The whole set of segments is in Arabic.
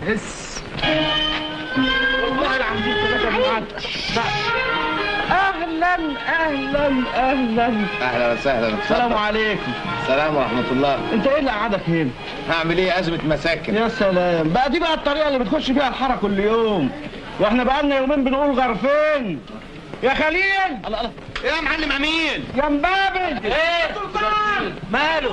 بس والله العظيم اهلا اهلا اهلا اهلا وسهلا. السلام عليكم. السلام ورحمه الله. انت ايه اللي قعدك هنا؟ هعمل ايه؟ ازمه مساكن. يا سلام بقى، دي بقى الطريقه اللي بتخش فيها الحاره كل يوم، واحنا بقالنا يومين بنقول غرفين. يا خليل. الله الله. ايه يا معلم امين؟ يا مبابل. ايه؟ ماله؟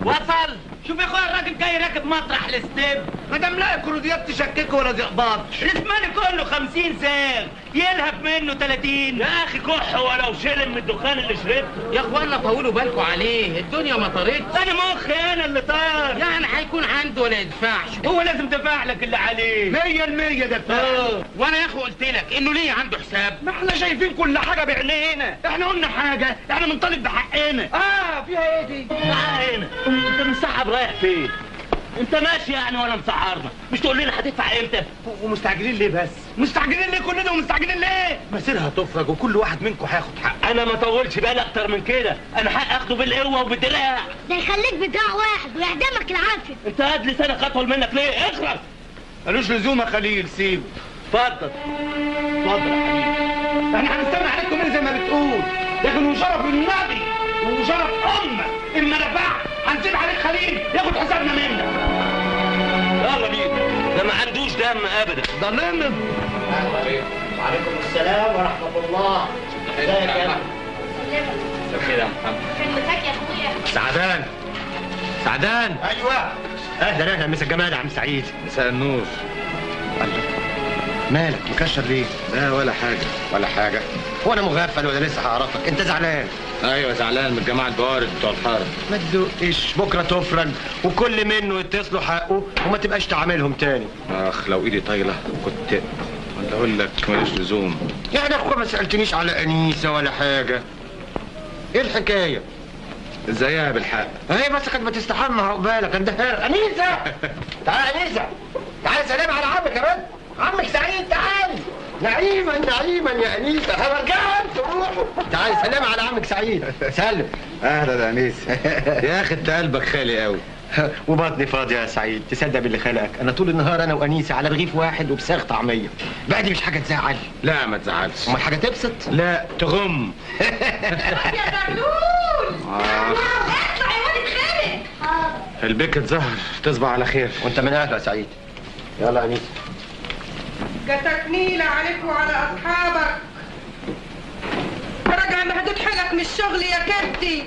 وصل. شوف يا اخويا الراجل جاي راكب مطرح الاستيب. ما دام لا كروديات تشككه ولا زقباط. الاسماني كله 50 ساغ، يلهب منه 30. يا اخي كح ولو شلم من الدخان اللي شربته. يا اخوانا طولوا بالكم عليه، الدنيا ما طارتش. انا مخي انا اللي طار. يعني هيكون عنده ولا يدفعش؟ هو لازم دفع لك اللي عليه 100% دفع. وانا يا اخو قلت لك انه ليه عنده حساب؟ ما احنا شايفين كل حاجه بعينينا. احنا قلنا حاجه، احنا بنطالب بحقنا. فيها ايه دي؟ تعال هنا. انت منسحب رايح فين؟ انت ماشي يعني ولا مسعرنا؟ مش تقول لنا هتدفع امتى؟ ومستعجلين ليه بس؟ مستعجلين ليه كلنا ومستعجلين ليه؟ مسيرها تفرج وكل واحد منكم هياخد حق. انا ما طولش بالي اكتر من كده، انا حق اخده بالقوه وبالدراع. ده يخليك بدراع واحد ويعدمك العافيه. انت قد لسانك اطول منك ليه؟ اخرس. ملوش لزوم يا خليل، سيبه. اتفضل. اتفضل يا حبيبي. احنا هنستنى عليكم ايه زي ما بتقول، لكن وشرف النبي وشرف امك اما نفعت هنسيب عليك خليل ياخد حسابنا منك. يلا بينا، ده ما عندوش دم ابدا. ده لمض. وعليكم السلام ورحمه الله. ازيك يا كده يا محمد. خدمتك يا اخويا. سعدان. سعدان. ايوه. اهلا اهلا مسا الجمال يا عم سعيد. مساء النور. مالك مكشر ليه؟ لا ولا حاجه ولا حاجه. هو انا مغفل ولا لسه هعرفك؟ انت زعلان؟ ايوه زعلان من الجماعه البوارد بتوع الحاره. ما تدقش، بكره تفرج وكل منه يتصلوا حقه وما تبقاش تعاملهم تاني. اخ لو ايدي طايله كنت ولا اقول لك ماليش لزوم. يعني اخويا ما سالتنيش على انيسه ولا حاجه. ايه الحكايه؟ ازيها بالحق؟ اهي بس كانت بتستحمى عقبالك. اندهار انيسه. تعال انيسه، تعال سلام على عمك يا بنت. عمك سعيد تعال. نعيما نعيما يا انيسه. هرجعك تروحوا. تعال سلام على عمك سعيد. سلم. اهلا يا انيس. يا اخي انت قلبك خالي قوي. وبطني فاضيه يا سعيد. تصدق باللي خلقك انا طول النهار انا وانيسه على رغيف واحد وبساغ طعميه. بقى دي مش حاجه تزعل. لا ما تزعلش. امال حاجه تبسط؟ لا تغم. يا زغلول. اطلع يا واد اتخانق. البكت زهر تصبح على خير. وانت من اهله يا سعيد. يلا يا انيسه. جاتك نيلة عليك وعلى أصحابك. راجع مهدود حيلك من الشغل يا كبتي.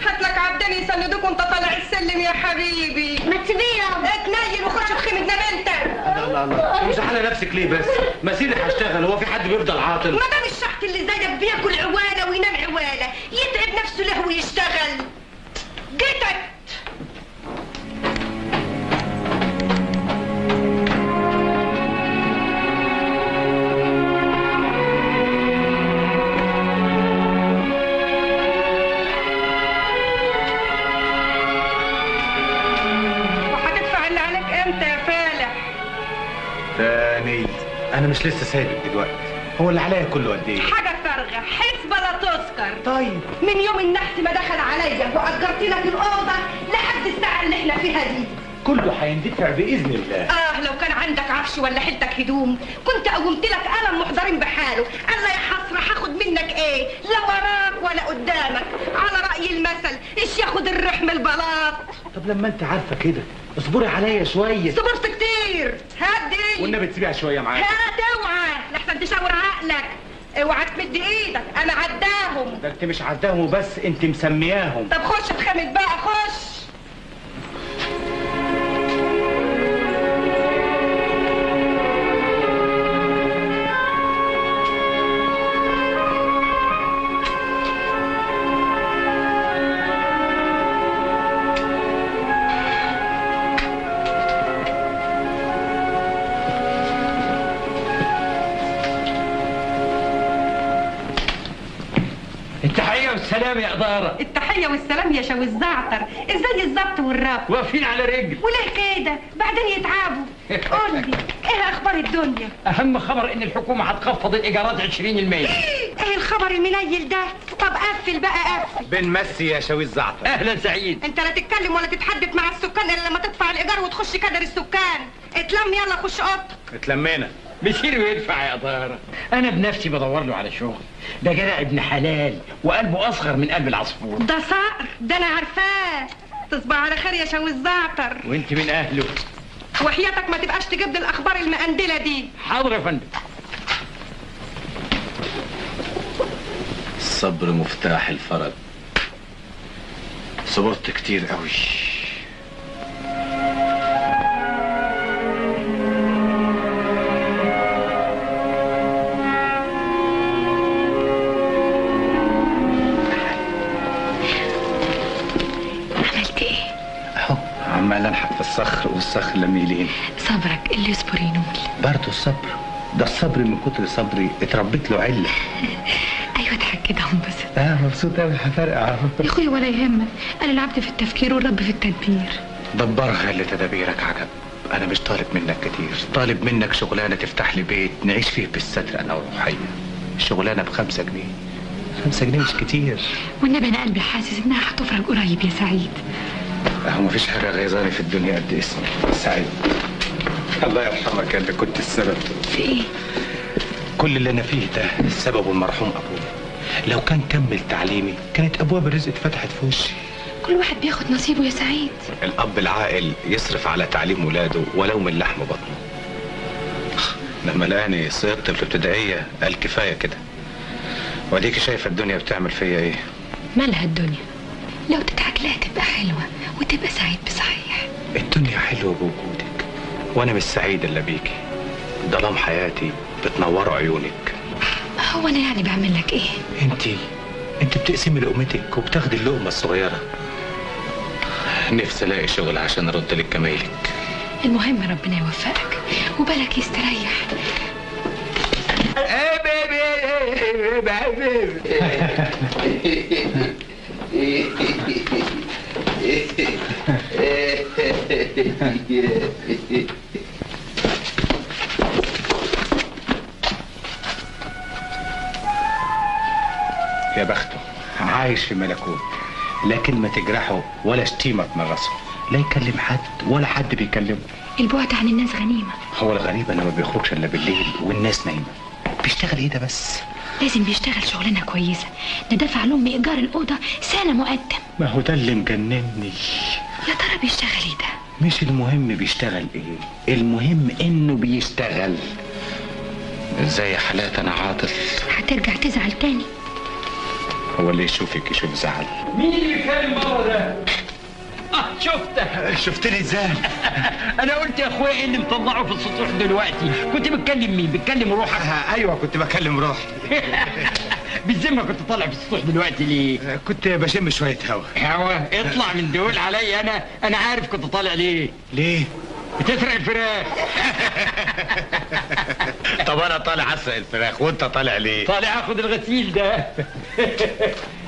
هاتلك عبدين يسندوك وانت طالع السلم يا حبيبي. ما تسيبيه يابا. اتنيل وخش في خيمة نبنتك. الله الله. وزعلانه نفسك ليه بس؟ مسيري هشتغل، هو في حد بيفضل عاطل؟ ما دام الشحت اللي زيك بياكل عوالة وينام عوالة يتعب نفسه له ويشتغل. جيتك. تاني انا مش لسه سايبك دلوقتي. هو اللي عليا كله قد ايه؟ حاجة فارغة، حسبة لا تذكر. طيب من يوم النحت ما دخل عليا وأجرت لك الأوضة لحد الساعة اللي احنا فيها دي. كله هيندفع باذن الله. لو كان عندك عفش ولا حيلتك هدوم كنت قومت لك قلم محضرين بحاله. الله يا حسرة هاخد منك ايه؟ لا وراك ولا قدامك. على رأي المثل ايش ياخد الريح من البلاط. طب لما انت عارفه كده اصبري عليا شويه. صبرت كتير. هدي والنبي تسيبيها شويه معايا. هات اوعى لحسن تشاور عقلك. اوعى تمد ايدك انا عداهم. ده انت مش عداهم وبس، انت مسمياهم. طب خش في خيمة بقى خش. التحية والسلام يا إدارة. التحية والسلام يا شاوي الزعتر. ازاي الظبط والربط؟ واقفين على رجل. وليه كده؟ بعدين يتعبوا. قول لي ايه اخبار الدنيا؟ أهم خبر إن الحكومة هتخفض الإيجارات 20%. ايه الخبر المنيل ده؟ طب قفل بقى قفل. بنمسي يا شاوي الزعتر. أهلا سعيد. انت لا تتكلم ولا تتحدث مع السكان الا لما تدفع الايجار وتخش كدر السكان. اتلم يلا خش اوضتك. اتلمينا. مسير ويدفع يا طهرة. انا بنفسي بدور له على شغل. ده جدع ابن حلال وقلبه اصغر من قلب العصفور. ده صقر، ده انا عارفاه. تصبح على خير يا شوي الزعتر. وانت من اهله. وحياتك ما تبقاش تجيب لي الاخبار المقندله دي. حاضر يا فندم. الصبر مفتاح الفرج. صبرت كتير قوي. عملت ايه؟ اهو عمال انحت في الصخر والصخر لم يلين. صبرك اللي يصبر ينول. برضه الصبر. ده الصبر من كتر صبري اتربيت له عله. ايوه اضحك كده وانبسط. مبسوط قوي هفرقع اهو. يا اخويا ولا يهمك، قال العبد في التفكير والرب في التدبير. دبرها اللي تدابيرك عجب. انا مش طالب منك كتير، طالب منك شغلانه تفتح لي بيت نعيش فيه بالستر انا وروحيه. شغلانه ب5 جنيه. 5 جنيه مش كتير. والنبي انا قلبي حاسس انها هتفرج قريب يا سعيد. اهو مفيش حاجه غيظاني في الدنيا قد اسمي سعيد. الله يرحمك يا اللي كنت السبب. في ايه؟ كل اللي انا فيه ده سببه المرحوم ابويا. لو كان كمل تعليمي كانت ابواب الرزق اتفتحت في وشي. كل واحد بياخد نصيبه يا سعيد. الاب العاقل يصرف على تعليم ولاده ولو من لحم بطنه. لما لقاني صيغت في الابتدائيه قال كفايه كده. وديكي شايفه الدنيا بتعمل فيا ايه. مالها الدنيا؟ لو تضحك لها تبقى حلوه وتبقى سعيد بصحيح. الدنيا حلوه بوجودك وانا مش سعيد الا بيكي. ظلام حياتي بتنور عيونك. هو انا يعني بعمل لك ايه؟ انت بتقسمي لقمتك وبتاخدي اللقمه الصغيره. نفسي الاقي شغل عشان ارد لك جمايلك. المهم ربنا يوفقك وبالك يستريح. يا بخته عايش في ملكوت، لا كلمة تجرحه ولا شتيمة تمرسه، لا يكلم حد ولا حد بيكلمه. البعد عن الناس غنيمة. هو الغريب انا ما بيخرجش الا بالليل والناس نايمة. بيشتغل ايه ده بس؟ لازم بيشتغل شغلانة كويسة. ده دفع لأمي إيجار الأوضة سنة مقدم. ما هو ده اللي مجنني. يا ترى بيشتغل ايه ده؟ مش المهم بيشتغل ايه، المهم انه بيشتغل. ازاي حالات انا عاطف. هترجع تزعل تاني. هو اللي يشوفك يشوف زعل. مين اللي بيتكلم بره ده؟ شفتك. شفتني ازاي؟ انا قلت يا اخويا ايه اللي مطلعه في السطوح دلوقتي؟ كنت بتكلم مين؟ بتكلم روحك؟ ايوه كنت بكلم روحي. بالذمه كنت طالع في السطوح دلوقتي ليه؟ كنت بشم شويه هوا اطلع من دول عليا. انا عارف كنت طالع ليه. ليه؟ بتسرق الفراخ. طب انا طالع اسرق الفراخ وانت طالع ليه؟ طالع اخد الغسيل ده.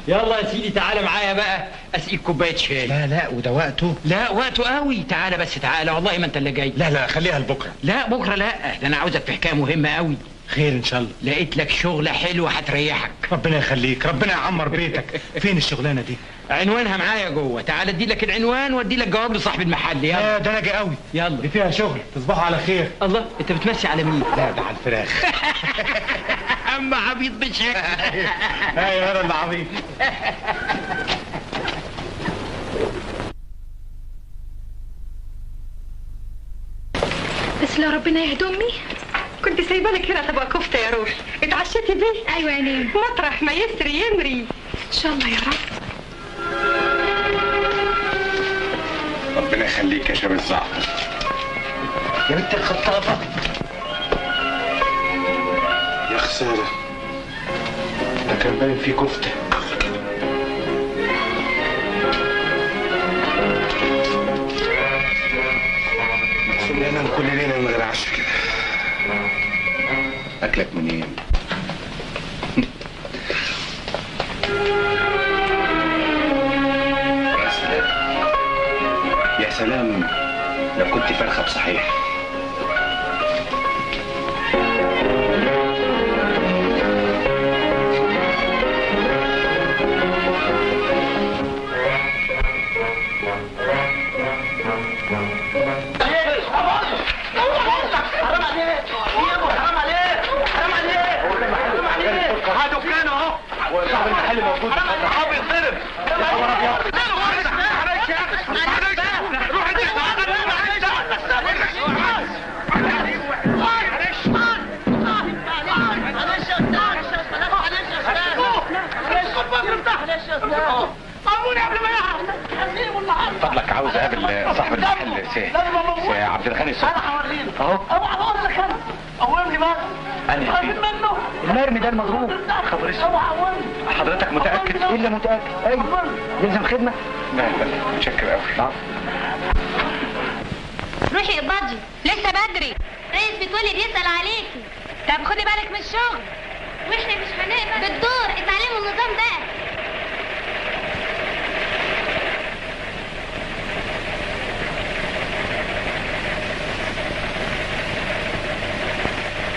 يلا يا سيدي تعالى معايا بقى اسقيك كوبايه شاي. لا وده وقته؟ لا وقته قوي. تعالى بس تعالى والله ما انت اللي جاي. لا خليها لبكره. لا بكره لا، ده انا عاوزك في حكايه مهمه قوي. خير ان شاء الله. لقيت لك شغله حلوه هتريحك. ربنا يخليك، ربنا يعمر بيتك. فين الشغلانه دي؟ عنوانها معايا جوه. تعالى ادي لك العنوان وادي لك جواب لصاحب المحل. يلا. ده انا جاي قوي. يلا دي فيها شغل. تصبحوا على خير. الله انت بتمشي على مين؟ لا ده على الفراخ. اما عبيط بشكل. ايوه انا اللي عبيط. بس لو ربنا يهدي امي. كنت سايبه لك هنا طبق كفته يا روح. اتعشيتي بيه؟ ايوه يا نيم. مطرح ما يسري يمري. ان شاء الله يا رب. ربنا يخليك يا شباب الزعتر. يا بنت الخطافه. يا خساره، ده كان باين فيه كفته. ننام كل ليله من غير عشاء كده. اكلك منين؟ يا سلام يا سلام، لو كنت فرخه بصحيح. عاوز اقابل صاحب المحل سي عبد الغني الصبحي. انا هوريله اهو. اوعى اقول لك انا قومني بقى. انا خايف منه المرمي ده المضروب. خبر اسود. اوعى قومني. حضرتك متاكد؟ الا متاكد. ايوه يلزم خدمه. لا لا متشكر قوي. روحي يا بادجي، لسه بدري. رئيس متولي بيسأل عليكي. طب خدي بالك من الشغل. واحنا مش هنقبل بالدور، اتعلموا النظام ده.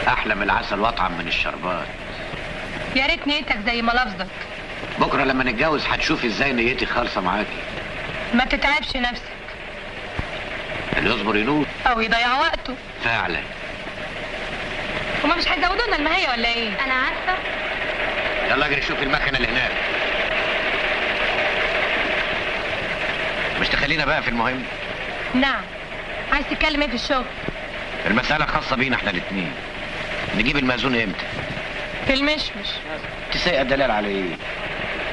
احلى من العسل واطعم من الشربات. يا ريت نيتك زي ما لفظك. بكره لما نتجوز هتشوفي ازاي نيتي خالصه معاكي. ما تتعبش نفسك اللي يصبر ينول او يضيع وقته. فعلا. هما مش هيزودونا المهية ولا ايه؟ انا عارفه. يلا اجري شوف المكنه اللي هناك. مش تخلينا بقى في المهم؟ نعم. عايز تتكلم ايه في الشغل؟ المساله خاصه بينا احنا الاثنين. نجيب المأذون امتى؟ في المشمش. تسيء الدلال على ايه؟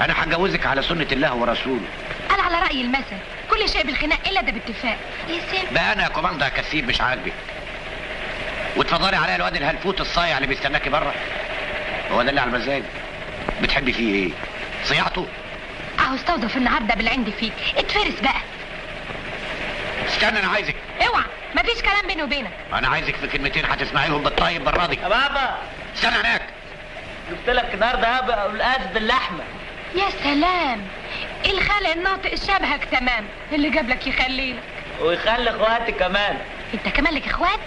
انا هتجوزك على سنه الله ورسوله. قال على رأي المثل كل شيء بالخناق الا ده باتفاق. بقى انا يا كوماندا يا كسيب مش عاجبك. وتفضلي عليا الواد الهلفوت الصايع اللي بيستناكي بره. هو ده اللي على المزاج. بتحبي فيه ايه؟ صياعته؟ اهو استوظف النهارده بالعند فيك، اتفرس بقى. استنى انا عايزك. اوعى، مفيش كلام بيني وبينك. انا عايزك في كلمتين هتسمعيهم بالطيب بالراضي. يا بابا استنى هناك. جبت لك النهارده هبه والقاس باللحمه. يا سلام، الخلق الناطق شبهك تمام. اللي جاب لك يخليلك ويخلي اخواتي كمان. انت كمان لك اخوات؟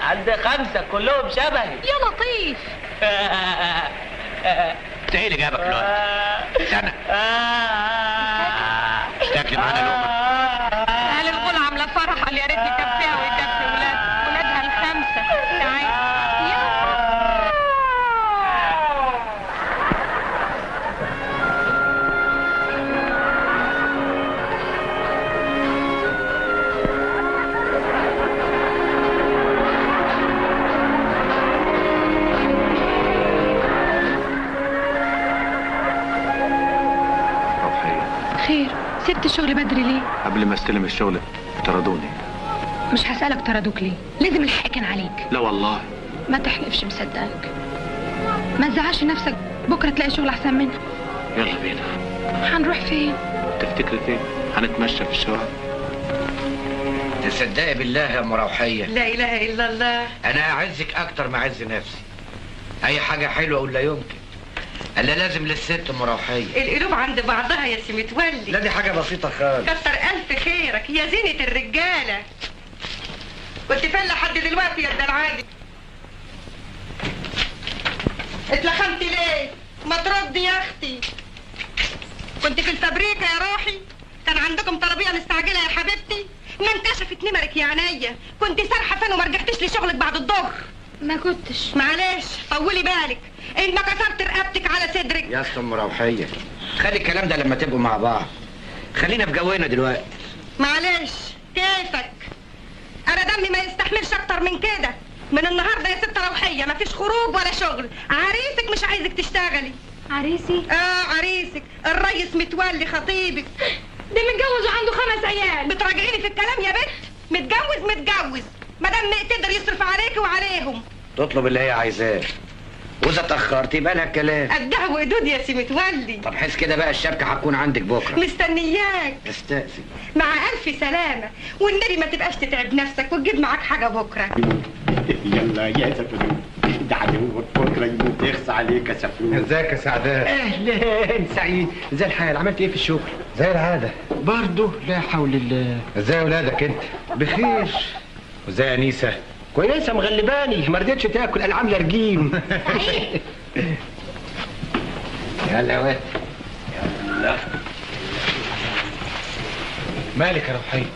عندي 5 كلهم شبهي. يا لطيف. انت ايه اللي جابك الواد؟ استنى. اشتاكلي معانا لقمه. اهل الغلا عامله فرحه اللي يا ريت يكفيها ويكفي ولادها ال5. تعالى. خير، سبت الشغل بدري ليه؟ قبل ما استلم الشغل طردوني. مش هسألك طردوك ليه؟ لازم الحق كان عليك. لا والله. ما تحلفش مصدقك. ما تزعلش نفسك، بكره تلاقي شغل احسن منه. يلا بينا. هنروح فين؟ تفتكري فين؟ هنتمشى في الشوارع. تصدقي بالله يا مروحيه. لا اله الا الله. انا اعزك اكتر ما اعز نفسي. اي حاجه حلوه ولا يمكن. الا لازم للست مروحيه. القلوب عند بعضها يا سي متولي. لا دي حاجه بسيطه خالص. كتر الف خيرك يا زينة الرجاله. كنت فين لحد دلوقتي يا الدلعادي؟ اتلخمتي ليه؟ ما تردي يا اختي. كنت في الفابريكا يا روحي؟ كان عندكم طلبيه مستعجله يا حبيبتي؟ ما انكشفت نمرك يا عينيا. كنت سارحه فين وما رجعتيش لشغلك بعد الظهر؟ ما كنتش. معلش طولي بالك ان ما كسرت رقبتك على صدرك. يا اسطى مروحيه خلي الكلام ده لما تبقوا مع بعض. خلينا في جونا دلوقتي. معلش كيفك. انا دمي ما يستحملش اكتر من كده. من النهارده يا ست روحيه مفيش خروج ولا شغل. عريسك مش عايزك تشتغلي. عريسي؟ عريسك الريس متولي خطيبك. ده متجوز وعنده 5 عيال. بتراجعيني في الكلام يا بنت. متجوز مادام تقدر يصرف عليك وعليهم. تطلب اللي هي عايزاه، واذا اتاخرت يبقى لها الكلام. قدها وقدود يا سي متولي. طب حس كده بقى الشبكه هتكون عندك بكره. مستنياك. استأذن. مع الف سلامه، والنبي ما تبقاش تتعب نفسك وتجيب معاك حاجه بكره. يلا يا سفلوت، ده عدوك بكره يموت يخص عليك يا سفلوت. ازيك يا سعداء؟ اهلا سعيد، زي الحال، عملت ايه في الشغل؟ زي العاده برضه لا حول الله. ازاي اولادك انت؟ بخير. وازاي انيسه؟ كويسه مغلباني، ما رضيتش تاكل، انا عامله رجيم. يلا يا واد. يلا. مالك يا روحيه؟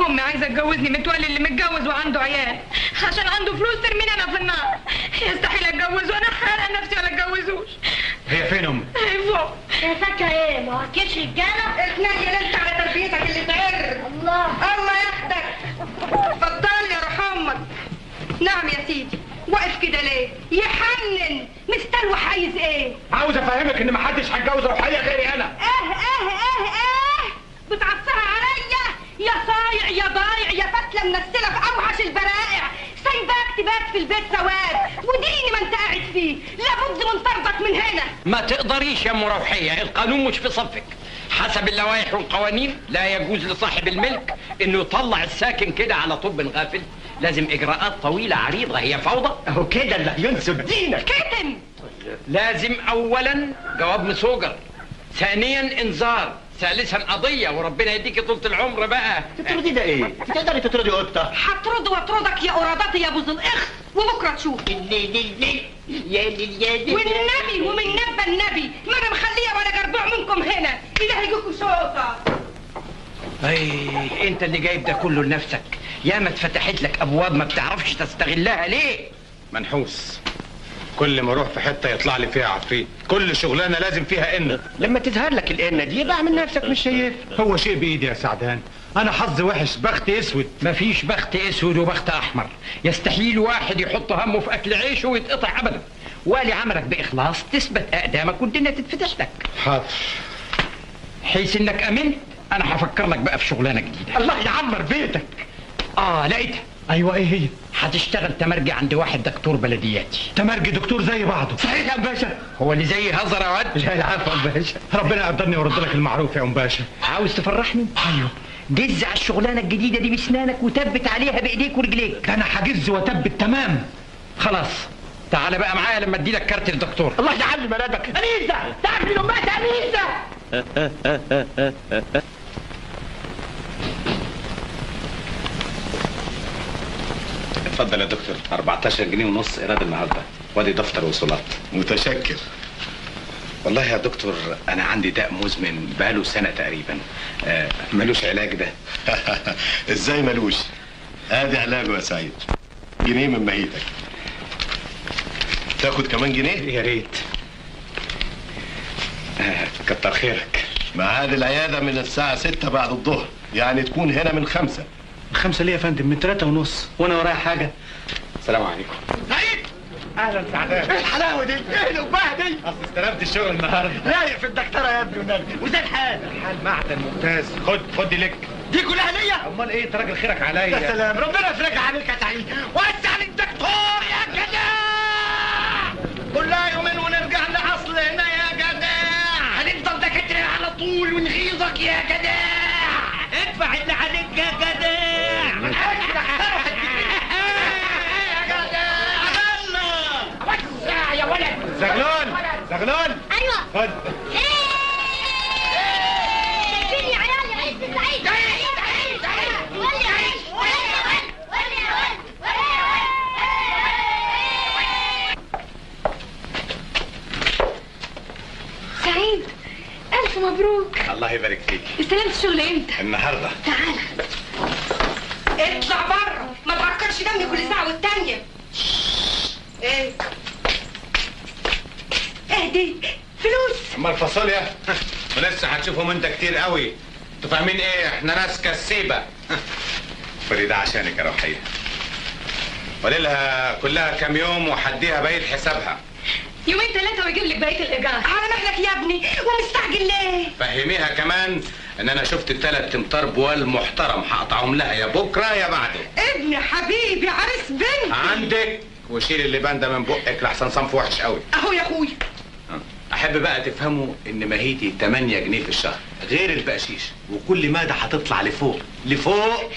امي عايزه تجوزني متولي اللي متجوز وعنده عيال عشان عنده فلوس ترميني انا في النار. يستحيل اتجوز وانا حارقه نفسي ولا اتجوزوش. هي فين امك؟ هي فوق. يا فاكره ايه؟ ما وكلش رجاله؟ اتنيل انت على تربيتك اللي تعر. الله ياخدك. اتفضل يا روح امك. نعم يا سيدي. واقف كده ليه؟ يحنن مستلوح. عايز ايه؟ عاوز افهمك ان محدش هيتجوز روحيه غيري انا. ايه بتعصها عليا يا يا ضايع يا فتله منسله في اوحش البرائع، سايباك تبات في البيت سواد وديني ما انت قاعد فيه، لابد من طردك من هنا. ما تقدريش يا ام روحيه، القانون مش في صفك. حسب اللوائح والقوانين لا يجوز لصاحب الملك انه يطلع الساكن كده على طب غافل، لازم اجراءات طويله عريضه، هي فوضى. اهو كده اللي هينسب دينك. كتم. لازم اولا جواب مسوجر، ثانيا انذار، ثالثا قضيه، وربنا يديكي طولة العمر بقى. تطردي ده ايه؟ تقدري تطردي قطه؟ هطرد واطردك يا قراداتي يا بوز الاخ، وبكره تشوف. الليل الليل يا ليل يا ليل والنبي ومن نبى النبي ما انا مخليه ولا جربوع منكم هنا، اله يجيكم شوطه. اي انت اللي جايب ده كله لنفسك، يا ما اتفتحت لك ابواب ما بتعرفش تستغلها ليه؟ منحوس، كل ما اروح في حته يطلع لي فيها عفريت، كل شغلانه لازم فيها ان. لما تظهر لك القنه دي يبقى اعمل نفسك مش شايف. هو شيء بايدي يا سعدان، انا حظي وحش، بخت اسود. مفيش بخت اسود وبخت احمر، يستحيل واحد يحط همه في اكل عيشه ويتقطع ابدا. والي عملك باخلاص تثبت اقدامك والدنيا تتفتح لك. حاضر. حيث انك امنت انا هفكر لك بقى في شغلانه جديده. الله يعمر بيتك. لقيتها. ايوه ايه هي؟ هتشتغل تمرجي عند واحد دكتور بلدياتي. تمرجي دكتور زي بعضه. صحيح يا ام باشا؟ هو اللي زي هزر يا واد؟ لا العفو يا ام باشا، ربنا يقدرني ويرد لك المعروف يا ام باشا. عاوز تفرحني؟ ايوه. جز على الشغلانه الجديده دي بسنانك وثبت عليها بايديك ورجليك. ده انا هجز واتبت تمام. خلاص تعال بقى معايا لما ادي لك كارت الدكتور. الله يعلم مرادك. انيسه تعرف من امك انيسه. اتفضل يا دكتور، 14 جنيه ونص ايراد النهارده، وادي دفتر وصولات. متشكر. والله يا دكتور انا عندي داء مزمن بقاله سنه تقريبا، ملوش علاج ده. ازاي ملوش؟ ادي علاجه يا سعيد، جنيه من مهيتك. تاخد كمان جنيه؟ يا ريت. كتر خيرك. ميعاد العياده من الساعه 6 بعد الظهر، يعني تكون هنا من 5. 5 ليه يا فندم؟ من 3 ونص وانا ورايا حاجه. السلام عليكم. سعيد. اهلا سعدان. ايه الحلاوه دي؟ ايه الوباه دي؟ اصل استلمت الشغل النهارده. رايق في الدكتوره يا ابني ونبي. وزي الحال؟ الحال معدن ممتاز. خد دي لك. دي كلها ليا؟ امال ايه؟ انت راجل خيرك عليا. يا سلام، ربنا يفرجها عليك يا سعيد. وسع للدكتور يا جدع. كلها يومين ونرجع لاصلنا يا جدع. هنفضل دكاتره على طول ونغيظك يا جدع. ادفع اللي عليك يا جدع. يا ولد. زغلول. ايوه. خد. شايفين يا عيال يا عيال سعيد. سعيد الف مبروك. الله يبارك فيك. استلمت الشغل امتى؟ النهارده. تعال اطلع بره، ما تفكرش دمي كل ساعه والتانيه. ايه دي؟ فلوس. اما الفاصوليا ولسه هتشوفهم انت كتير قوي. انتوا فاهمين ايه؟ احنا ناس كسيبه. فريده عشانك يا روحيه. وليلها كلها كام يوم وحديها بقيه حسابها. يومين 3 ويجيب لك بقيه الايجار. على مهلك يا ابني، ومستعجل ليه؟ فهميها كمان ان انا شفت ال3 امتار بوال محترم هقطعهم لها يا بكره يا بعده. ابن حبيبي عريس بنتي. عندك، وشيل اللبان ده من بقك لحسن صنف وحش قوي. اهو يا اخويا. احب بقى تفهموا ان مهيتي 8 جنيه في الشهر غير البقشيش، وكل مادة هتطلع لفوق لفوق.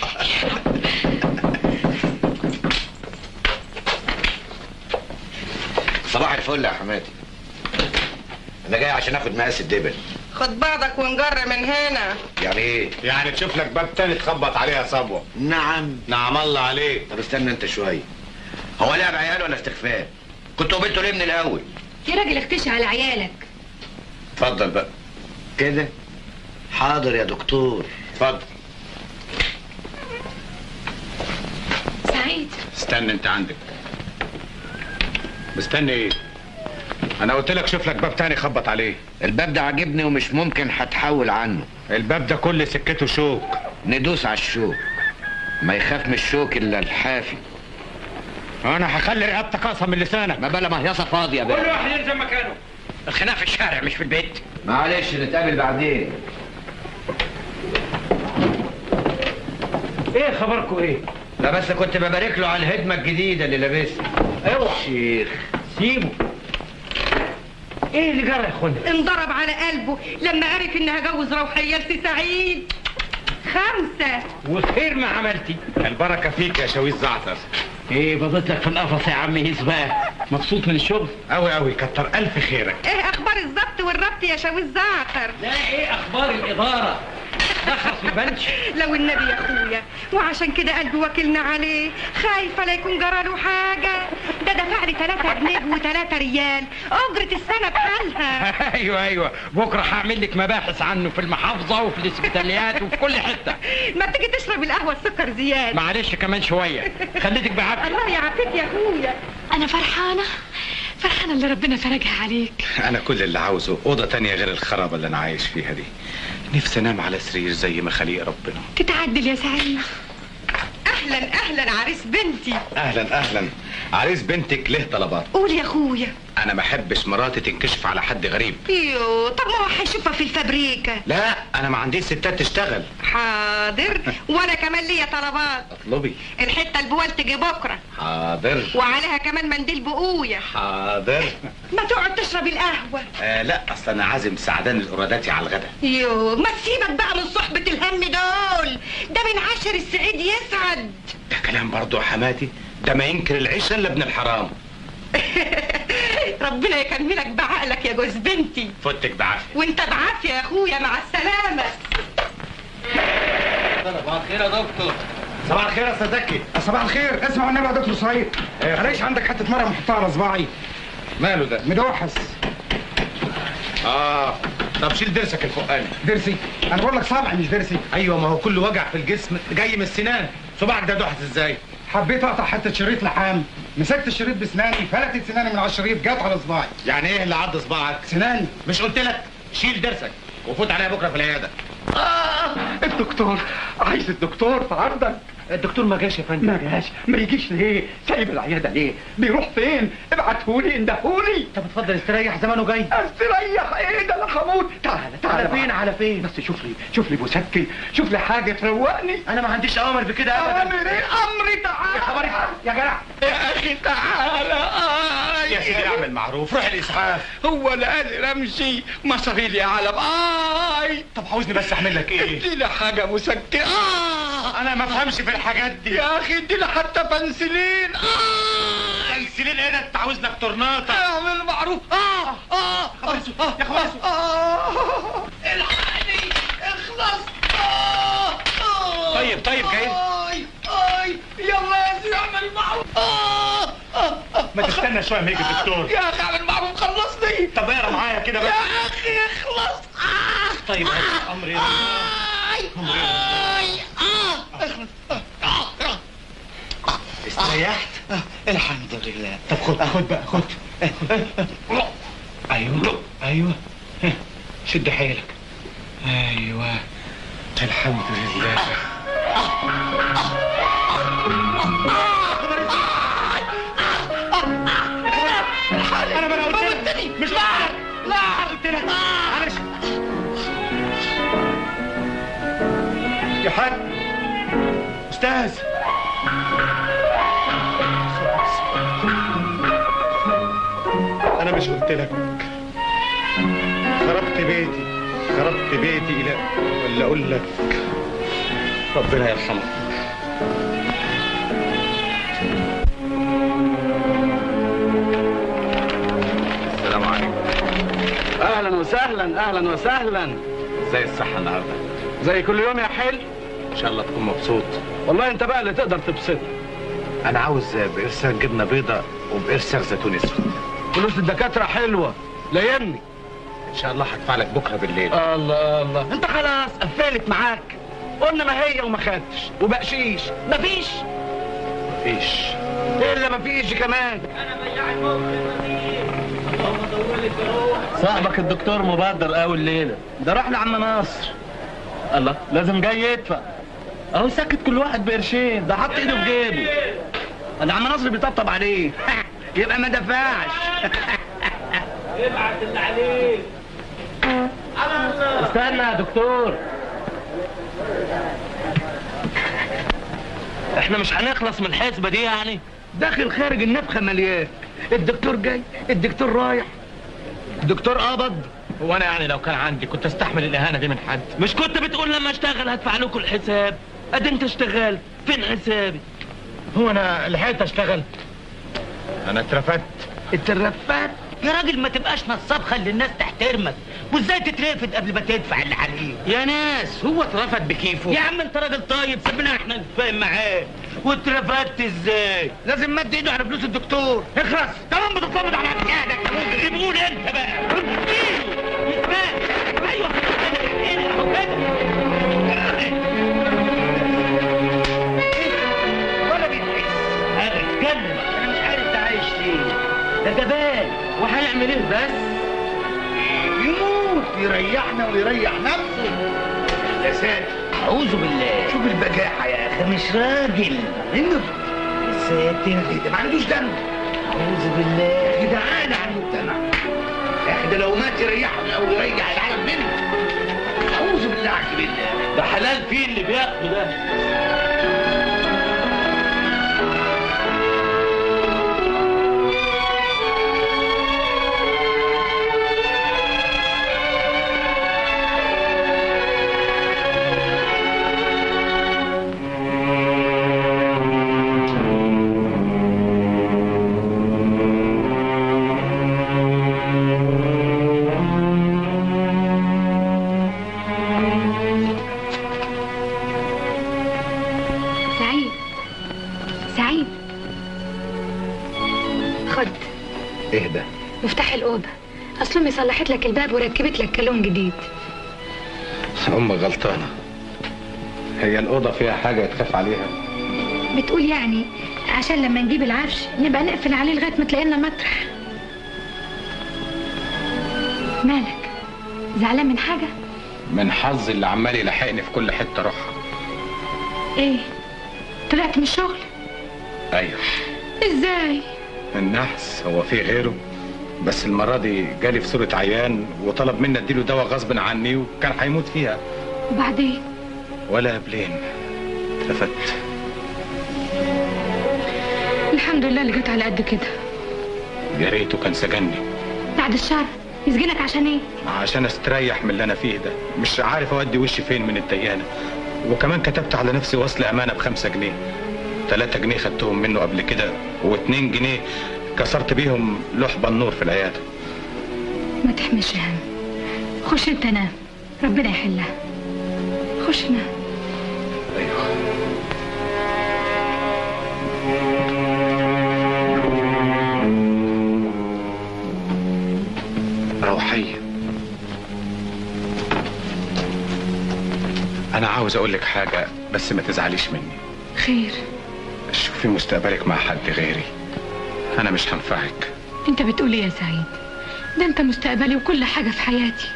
صباح الفل يا حماتي. انا جاي عشان اخد مقاس الدبل. خد بعضك ونجر من هنا. يعني ايه؟ يعني تشوف لك باب تاني تخبط عليها صبوه. نعم. نعم الله عليك. طب استنى انت شويه. هو لعب عيال ولا استخفاف؟ كنتوا قبلتوا ليه من الاول؟ يا راجل اختشي على عيالك. اتفضل بقى. كده؟ حاضر يا دكتور. اتفضل. سعيد استنى انت عندك. مستني ايه؟ انا قلت لك شوف لك باب تاني خبط عليه. الباب ده عاجبني ومش ممكن هتحول عنه. الباب ده كل سكته شوك. ندوس على الشوك. ما يخاف من الشوك الا الحافي. انا هخلي رقبتك اقصى من لسانك. ما بلا مهيصه فاضيه بقى. كل واحد يلزم مكانه. الخناق في الشارع مش في البيت. معلش نتقابل بعدين. ايه خبركم ايه؟ لا بس كنت ببارك له على الهدمه الجديده اللي لابسها. اوعى شيخ سيبه. ايه اللي جرى يا اخوانا؟ انضرب على قلبه لما عرف انها جوز روحيه لسي سعيد. 5. وخير ما عملتي. البركه فيك يا شويش زعتر. ايه بضيت لك في القفص يا عم هيس بقى؟ مبسوط من الشغل؟ قوي قوي، كتر الف خيرك. ايه اخبار الضبط والربط يا شاويش زعتر؟ لا ايه اخبار الاداره؟ دخل في بنش. لو النبي يا اخويا، وعشان كده قلبي واكلنا عليه، خايفه لا يكون جرى له حاجه. ده دفع لي 3 جنيه و3 ريال اجره السنه بحالها. ايوه بكره هعمل لك مباحث عنه في المحافظه وفي الاسبيتاليات وفي كل حته. ما تيجي تشرب القهوه السكر زياده؟ معلش كمان شويه، خليتك بعافيه. الله يعافيك يا اخويا. انا فرحانه اللي ربنا فرجها عليك. انا كل اللي عاوزه اوضه تانية غير الخرابه اللي انا عايش فيها دي. نفسي انام على سرير زي ما خليق ربنا. تتعدل يا سعيد. اهلا عريس بنتي. اهلا عريس بنتك له طلبات. قول يا اخويا. انا ما احبش مراتي تنكشف على حد غريب. يو طب ما هو هيشوفها في الفابريكا. لا انا ما عنديش ستات تشتغل. حاضر. وانا كمان ليا طلبات. اطلبي. الحته البوال تجي بكره. حاضر. وعليها كمان منديل بقويه. حاضر. ما تقعد تشرب القهوه. لا اصل انا عازم سعدان القراداتي على الغدا. يو ما تسيبك بقى من صحبه الهم دول، ده من عشر السعيد يسعد. ده كلام برضه يا حماتي، ده ما ينكر العيشه الا ابن الحرام. ربنا يكملك بعقلك يا جوز بنتي. فوتك بعافيه. وانت بعافيه يا اخويا، مع السلامه. صباح الخير يا دكتور. صباح الخير يا استاذ زكي. صباح الخير. اسمع النبي يا دكتور سعيد، الاقيش عندك حته مرة محطها على صباعي. ماله ده؟ مدوحس. طب شيل ضرسك الفوقاني. ضرسي؟ انا بقول لك صبعي مش ضرسي. ايوه ما هو كل وجع في الجسم جاي من السنان، صباعك ده دوحس ازاي؟ حبيت اقطع حته شريط لحام، مسكت الشريط بسناني، فلتت سناني من على الشريط جت على صباعي. يعني ايه اللي عض صباعك؟ سناني. مش قلت لك شيل ضرسك وفوت عليها بكره في العياده. الدكتور عايز الدكتور في عرضك. الدكتور ما جاش يا فندم. ما جاش؟ ما يجيش ليه؟ سايب العياده ليه؟ بيروح فين؟ ابعتهولي اندهولي. طب اتفضل استريح، زمانه جاي. استريح ايه ده؟ انا هموت. تعالى على فين؟ بس شوف لي مسكن، شوف لي حاجه تروقني. انا ما عنديش اوامر بكده ابدا. امر ايه؟ امري تعالى. يا خبري يا جدع. يا اخي تعالى. يا سيدي اعمل معروف، روح الاسعاف. هو لا قادر امشي، مصاري لي على طب عاوزني بس اعمل لك ايه؟ اديني حاجه مسكن. انا ما افهمش في الحاجات دي يا اخي، اديني حتى بنسلين. بنسلين ايه ده؟ انت عاوز لك طرناطه. اعمل معروف. يا خبازو. الحقني اخلص. طيب جايين. يلا يا سيدي اعمل معروف. ما تستنى شويه ما يجي الدكتور. يا اخي اعمل معروف، خلصني. طب اقرا معايا كده بس. يا اخي اخلص. طيب امري استريحت؟ الحمد لله. طب خد بقى خد. ايوه شد حيلك. ايوه الحمد لله. انا ما قلت لك مش لا قلت لك معلش يا حاج استاذ. انا مش قلت لك خربت بيتي الى ولا اقول لك ربنا يرحمك. السلام عليكم. اهلا وسهلا. ازاي الصحه النهارده؟ زي كل يوم يا حلو. ان شاء الله تكون مبسوط. والله انت بقى اللي تقدر تبسطني. انا عاوز بقرصان جبنه بيضه وبقرصان زيتون اسود. فلوس الدكاتره حلوه، لايمني. ان شاء الله هدفع لك بكره بالليل. الله انت خلاص قفلت معاك. قلنا ما هي وما خدتش وبقشيش مفيش. الا مفيش كمان. انا بياع الموقف اللهم طولك يا روح. صاحبك الدكتور مبادر قوي الليله ده، راح لعم ناصر. الله لازم جاي يدفع اهو، سكت كل واحد بقرشين، ده حط ايده في جيبه. ده عم ناصر بيطبطب عليه يبقى ما دفعش. ابعت اللي عليك. استنى يا دكتور. احنا مش هنخلص من الحسبه دي يعني. داخل خارج النفخه مليان، الدكتور جاي الدكتور رايح، الدكتور قبض. هو انا يعني لو كان عندي كنت استحمل الاهانه دي من حد؟ مش كنت بتقول لما اشتغل هدفع لكم الحساب؟ ادي انت اشتغلت، فين حسابي؟ هو انا لحقت اشتغل؟ انا اترفدت. اترفدت؟ يا راجل ما تبقاش نصاب، خلي الناس تحترمك، وازاي تترفد قبل ما تدفع اللي عليك؟ يا ناس هو اترفد بكيفه؟ يا عم انت راجل طيب، سيبنا احنا نتفاهم معاه. واترفدت ازاي؟ لازم مد ايده على فلوس الدكتور. اخرس كمان بتطبط على امكانك. سيبقول انت بقى. ايوه اهو كده. ولا بيتحس هذا اتكلم. انا مش عارف ده عايش ليه، ده جبان وهيعمل ايه بس؟ يموت يريحنا ويريح نفسه. يا ساتر اعوذ بالله، شوف البجاحه يا اخي، مش راجل. يا ساتر ده ما عندوش دم. اعوذ بالله يا اخي، ده عانى على المجتمع يا اخي، ده لو مات يريحنا او يريح العالم منه. اعوذ بالله عك بالله، ده حلال فيه اللي بياخده ده. اهدى. مفتاح الأوضة، أصل أمي صلحت لك الباب وركبت لك كالون جديد. أمك غلطانة، هي الأوضة فيها حاجة تخاف عليها؟ بتقول يعني عشان لما نجيب العفش نبقى نقفل عليه لغاية ما تلاقي لنا مطرح. مالك؟ زعلان من حاجة؟ من حظي اللي عمال يلحقني في كل حتة أروحها. إيه؟ طلعت من الشغل؟ أيوه. إزاي؟ النحس هو فيه غيره، بس المرة دي جالي في صورة عيان وطلب مني اديله دواء غصب عني وكان هيموت فيها. وبعدين؟ ولا قبلين اترفدت. الحمد لله اللي جت على قد كده. يا ريته كان سجني. بعد الشر يسجنك عشان ايه؟ عشان استريح من اللي انا فيه ده، مش عارف اودي وشي فين من الديانة. وكمان كتبت على نفسي وصل امانة ب5 جنيه. 3 جنيه خدتهم منه قبل كده، و2 جنيه كسرت بيهم لوح بنور في العيادة. ما تحملش هم، خش انت نام، ربنا يحلها. خش نام. ايوه. روحية، أنا عاوز أقول لك حاجة بس ما تزعليش مني. خير؟ شوفي مستقبلك مع حد غيري، أنا مش هنفعك. أنت بتقول إيه يا سعيد؟ ده أنت مستقبلي وكل حاجة في حياتي.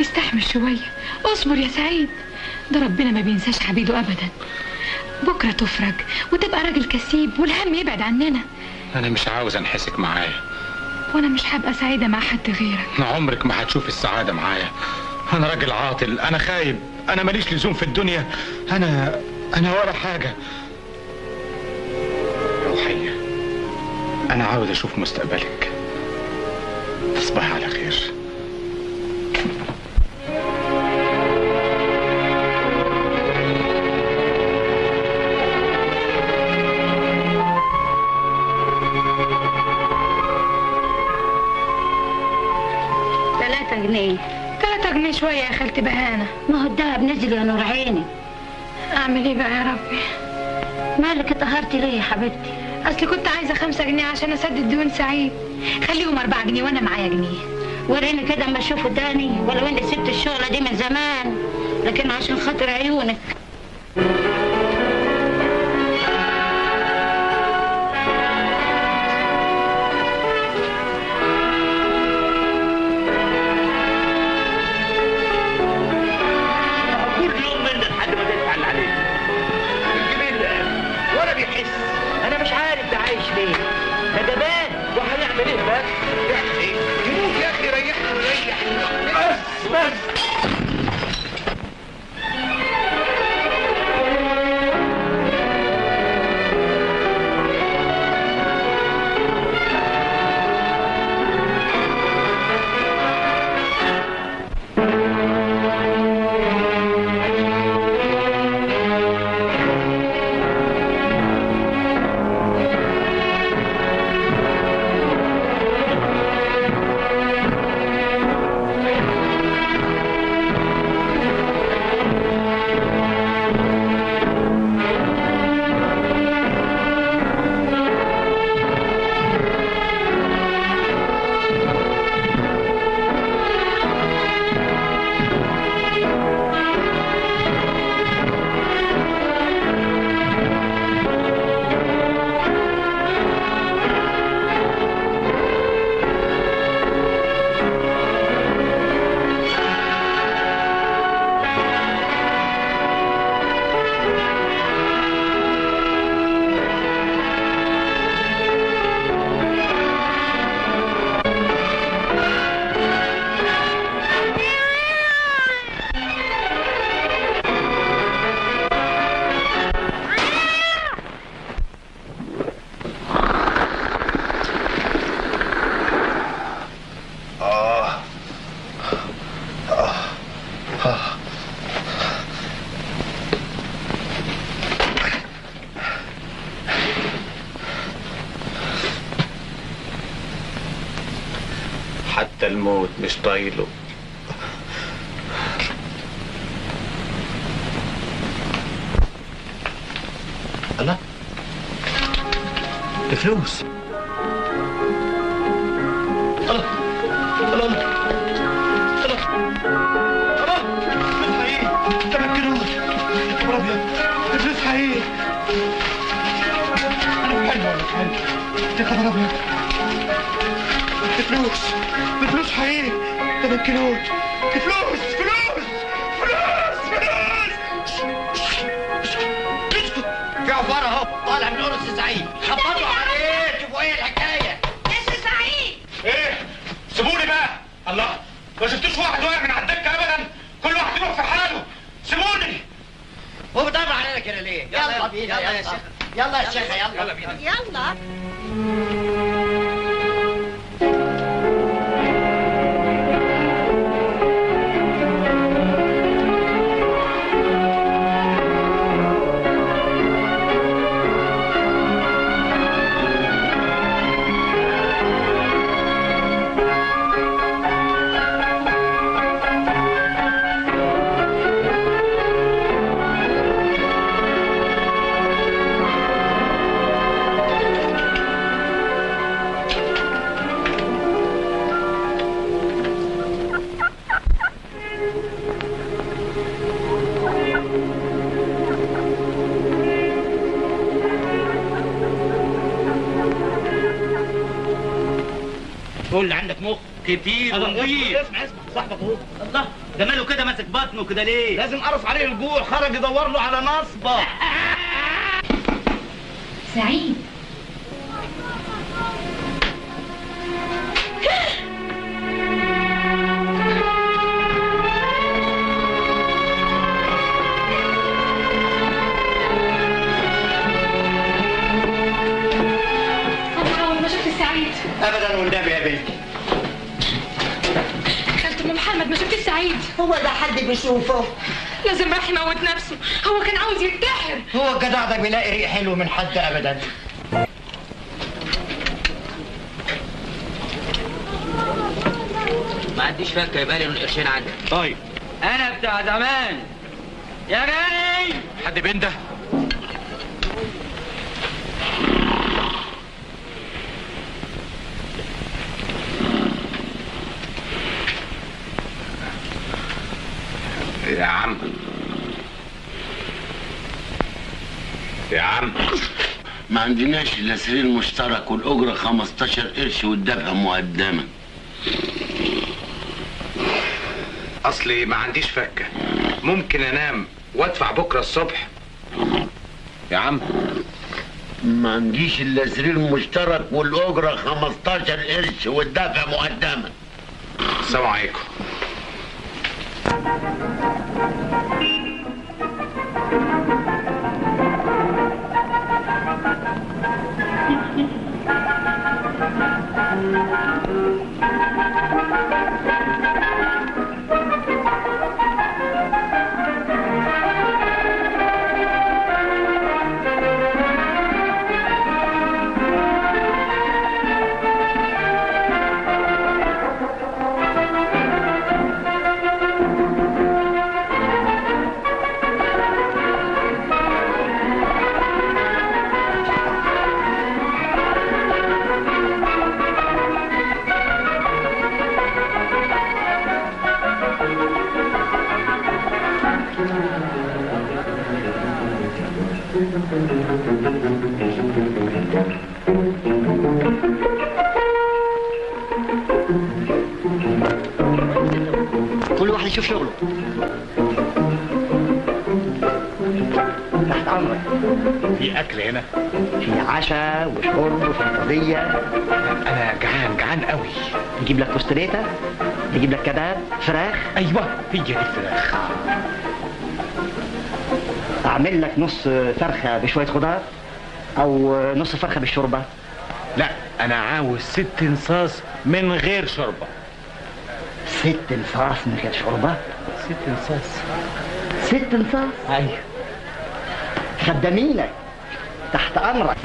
استحمل شوية، اصبر يا سعيد، ده ربنا ما بينساش عبيده أبدا. بكرة تفرج وتبقى راجل كسيب والهم يبعد عننا. أنا مش عاوز أنحسك معايا، وأنا مش هبقى سعيدة مع حد غيرك. عمرك ما هتشوف السعادة معايا. أنا راجل عاطل، أنا خايب، أنا ماليش لزوم في الدنيا، أنا ولا حاجة. روحية، أنا عاوز أشوف مستقبلك. تصبح على خير. جنيه. 3 جنيه شوية يا خالتي بهانة. ما هو الدهب نزل يا نور عيني. أعمل إيه بقى يا ربي؟ مالك اتقهرتي ليه يا حبيبتي؟ أصل كنت عايزة 5 جنيه عشان أسدد ديون سعيد. خليهم 4 جنيه وأنا معايا جنيه. وريني كده اما اشوفه تاني، ولو اني سبت الشغلة دي من زمان، لكن عشان خاطر عيونك. حتى الموت مش طايله. الله، الفلوس. الله الله الله الله الله، الفلوس حقيقي، تمكنوش يا خبر ابيض، الفلوس حقيقي. انا في حلم ولا في حلم؟ يا خبر ابيض، الفلوس حقيقي، تمكنوش، الفلوس فلوس فلوس فلوس. في عفارة اهو طالع من قرص سعيد، خبطوا عليه شوفوا ايه الحكاية. يا سي سعيد ايه؟ سيبوني بقى. الله، ما شفتوش واحد واقع من على الدكه ابدا، كل واحد يروح في حاله. سيبوني. هو بيدور علينا كده ليه؟ يلا بينا يلا يا شيخ، يلا يا شيخ، يلا بينا يلا. قول اللي عندك مخ كتير ونضيف. اسمع صاحبك اهو. الله، ده ماله كده ماسك بطنه كده ليه؟ لازم قرص عليه الجوع، خرج يدور له على نصبه. سعيد أول ما شفت سعيد. ابدا والنبي يا بنتي. خالة أم محمد ما شفت سعيد. هو ده حد بيشوفه؟ لازم راح يموت نفسه، هو كان عاوز ينتحر. هو الجدع ده بيلاقي ريق حلو من حد ابدا. ما عنديش فكه، يبقى لي من قرشين عندك. طيب انا بتاع زمان يا غالي. حد بينده؟ يا عم يا عم، ما عندناش الا سرير مشترك والاجره 15 قرش والدفع مقدما. اصلي ما عنديش فكه، ممكن انام وادفع بكره الصبح؟ يا عم ما عنديش الا سرير مشترك والاجره 15 قرش والدفع مقدما. السلام عليكم. كل واحد يشوف شغله. تحت امرك. في اكل هنا؟ في عشاء وشرب وفطريه. انا جعان قوي. نجيب لك كوستريتا، نجيب لك كباب، فراخ. ايوه هي دي الفراخ. اعمل لك نص فرخه بشويه خضار او نص فرخه بالشوربه. لا انا عاوز 6 انصاص من غير شوربه. 6 انصاص من غير شوربه؟ 6 انصاص. 6 انصاص؟ ايوه. خدامينك. تحت امرك.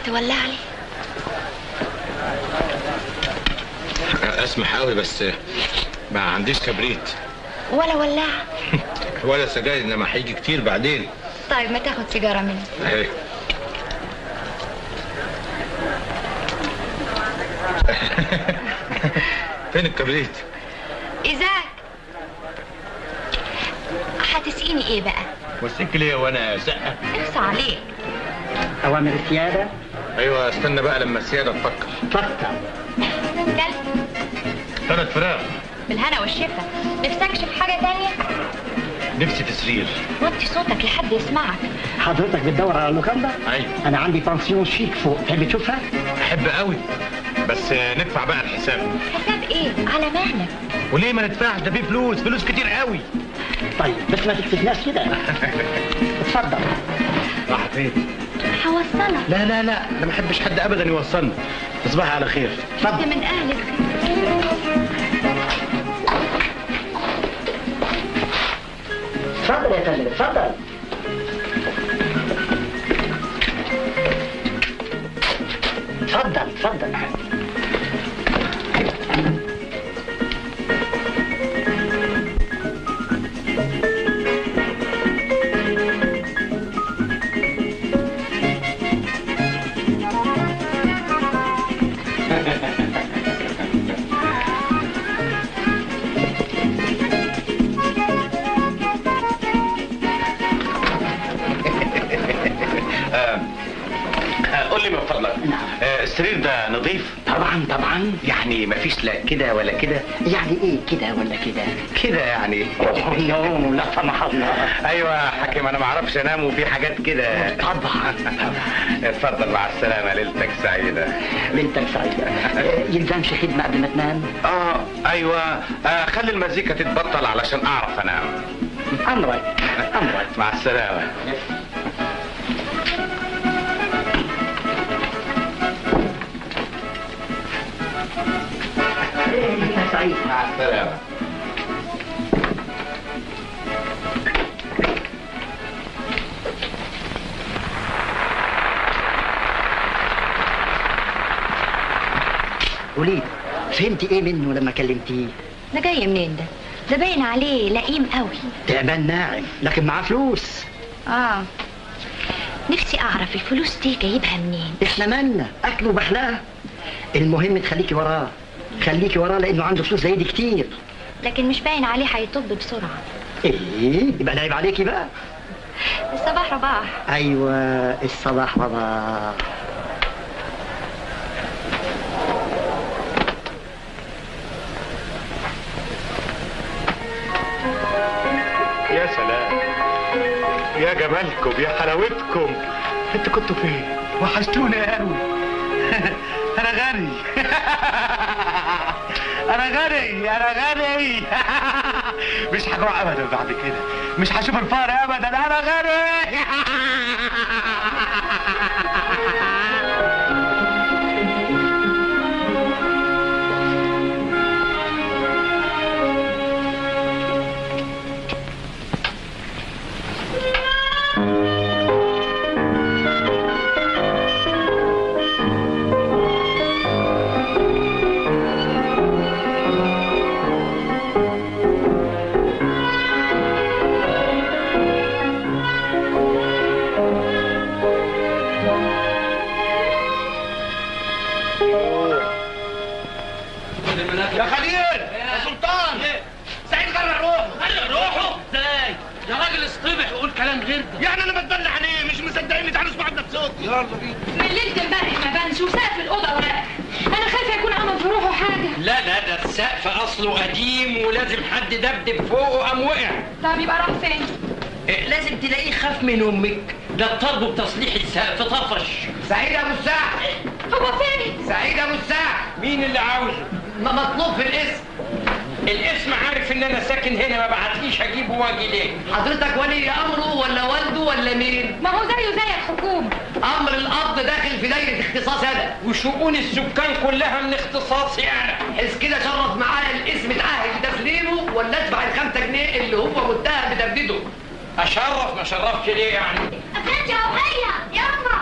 تولع لي؟ اسمح قوي بس ما عنديش كبريت ولا ولاعة ولا سجاير، انما هيجي كتير بعدين. طيب ما تاخد سيجارة مني. اهي. فين الكبريت؟ إيزاك هتسقيني ايه بقى؟ وسيك ليه وانا سقة؟ اخصى عليك. أوامر السيادة؟ ايوه استنى بقى لما السيادة تفكر. فكر. كلب 3 فراخ بالهنا والشفا. نفسكش في حاجة تانية؟ نفسي تسرير. وطي صوتك لحد يسمعك. حضرتك بتدور على اللوكاندا؟ ايوه. أنا عندي بانسيون شيك فوق، تحب تشوفها؟ احب قوي بس ندفع بقى الحساب. حساب ايه؟ على مهلك. وليه ما ندفعش؟ ده فيه فلوس كتير قوي. طيب بس ما تكتفناش كده. اتفضل. راح فين؟ هوصلك. لا لا لا، انا ما احبش حد ابدا يوصلني. تصبحي على خير. انت من اهل الخير. اتفضل يا فندم، اتفضل. اتفضل اتفضل. قول لي من فضلك. السرير ده نظيف؟ طبعا طبعا. يعني مفيش لا كده ولا كده؟ يعني ايه كده ولا كده؟ كده يعني. نوم لا سمح الله. ايوه يا حكيم، انا ما اعرفش انام وفي حاجات كده. طبعا. اتفضل مع السلامه، ليلتك سعيده. ليلتك سعيده. يلزمش خدمه قبل ما تنام؟ ايوه. خلي المزيكا تتبطل علشان اعرف انام. امرك امرك. مع السلامه. سعيد. مع السلامه. وليد فهمتي ايه منه لما كلمتيه؟ ده جاي منين ده؟ ده باين عليه لئيم قوي. تعبان ناعم لكن معاه فلوس. نفسي اعرف الفلوس دي جايبها منين. احنا مالنا اكله وبحلاه. المهم تخليكي وراه، خليكي وراه لانه عنده فلوس زي دي كتير. لكن مش باين عليه هيطب بسرعه. ايه يبقى العيب عليكي بقى. الصباح رباح. ايوه الصباح رباح. يا سلام، يا جمالكم، يا حلاوتكم. انتوا كنتوا فين؟ وحشتوني قوي. انا غني. انا غني، انا غني. مش هجوع ابدا بعد كده، مش هشوف الفقر ابدا، انا غني. يا خليل يا سلطان سعيد غرق روحه. غرق روحه ازاي؟ يا راجل اصطبح وقول كلام غير ده. يعني انا بتبلع عليه مش مصدقيني. تعالوا اسمعوا بنفسكم. يلا بينا. من ليله امبارح ما بانش وسقف الاوضه وراق. انا خايفه يكون عمل في روحه حاجه. لا ده السقف اصله قديم ولازم حد دبدب فوقه قام وقع. طب يبقى راح فين؟ لازم تلاقيه خاف من امك. ده اضطربوا بتصليح السقف طفش. سعيد ابو الساعة. هو فين؟ سعيد ابو الساعة. مين اللي عاوزه؟ مطلوب في الاسم. الاسم عارف ان انا ساكن هنا، ما بعتليش اجيبه واجي ليه؟ حضرتك ولي امره ولا والده ولا مين؟ ما هو زيه زي الحكومه. امر القبض داخل في دايره اختصاص انا. وشؤون السكان كلها من اختصاصي انا. حس كده شرف معايا الاسم اتعهد بتسليمه ولا ادفع ال5 جنيه اللي هو متهم بتبديده؟ اشرف ما شرفش ليه يعني؟ افندي يا روحيه يلا.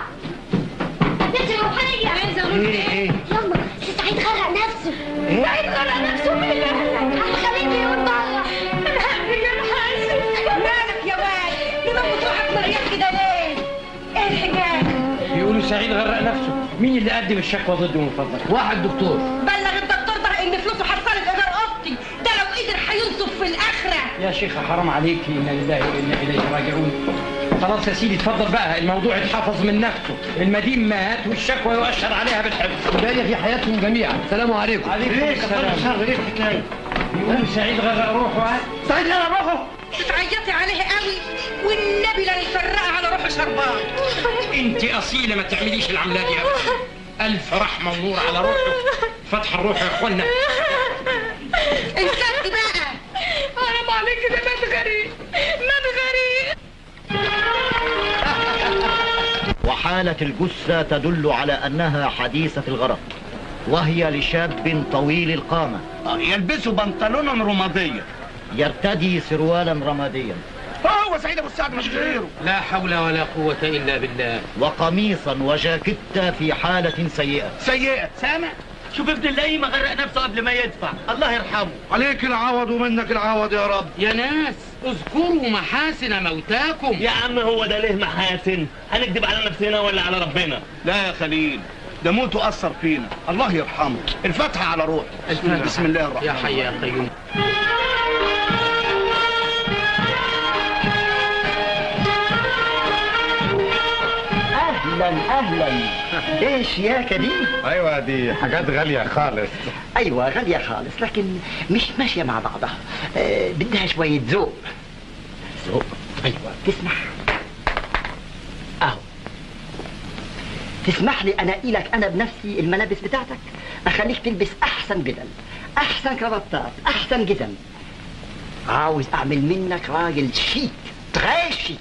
افندي يا روحيه. عايزه اقول ايه يلا سعيد غرق نفسه. سعيد غرق نفسه. مين اللي غرق؟ خليني يقول بره. الحقني يا الحاج. مالك يا واد؟ لما بتروحك مريض كده ليه؟ ايه الحكايه؟ بيقولوا سعيد غرق نفسه. مين اللي قدم الشكوى ضده من فضلك؟ واحد دكتور. بلغ الدكتور ده ان فلوسه حصلت ايجار اوضتي، ده لو قدر هينصف في الاخره. يا شيخة حرام عليك، انا لله وانا اليه راجعون. خلاص يا سيدي اتفضل بقى، الموضوع اتحفظ من نفسه، المدين مات والشكوى يؤشر عليها بالحفظ. وجايه في حياتهم جميعا. السلام عليكم. عليكم السلام. ايه الحكايه؟ يقول سعيد غرق روحه. سعيد غرق روحه. بتعيطي عليه قوي والنبي لا يفرقها على روح شربان. انت اصيله ما تعمليش العمليه دي ابدا. الف رحمه ونور على روحه. فتح الروح يا اخوانا. انسكتي بقى. حرام عليك، ده مات غريب، مات غريب. وحالة الجثة تدل على أنها حديثة الغرق، وهي لشاب طويل القامة يلبسوا بنطلونا رمادية، يرتدي سروالا رماديا، هو سعيد ابو السعد مش غيره. لا حول ولا قوة إلا بالله. وقميصا وجاكيتة في حالة سيئة. سيئة. سامع؟ شوف ابن اللئيمة غرق نفسه قبل ما يدفع، الله يرحمه. عليك العوض ومنك العوض يا رب. يا ناس اذكروا محاسن موتاكم. يا عم هو ده ليه محاسن؟ هنكذب على نفسنا ولا على ربنا؟ لا يا خليل، ده موته أثر فينا، الله يرحمه. الفتحة على روحه. بسم الله الرحمن يا حي يا قيوم. أهلا أهلا. إيه الشياكة دي؟ ايوه دي حاجات غاليه خالص. أيوة غالية خالص لكن مش ماشية مع بعضها. بدها شوية ذوق. ذوق. أيوة تسمح؟ أهو. تسمح لي أنقي لك أنا بنفسي الملابس بتاعتك؟ أخليك تلبس أحسن بدل، أحسن كرافطات، أحسن جزم. عاوز أعمل منك راجل شيك، تري شيك.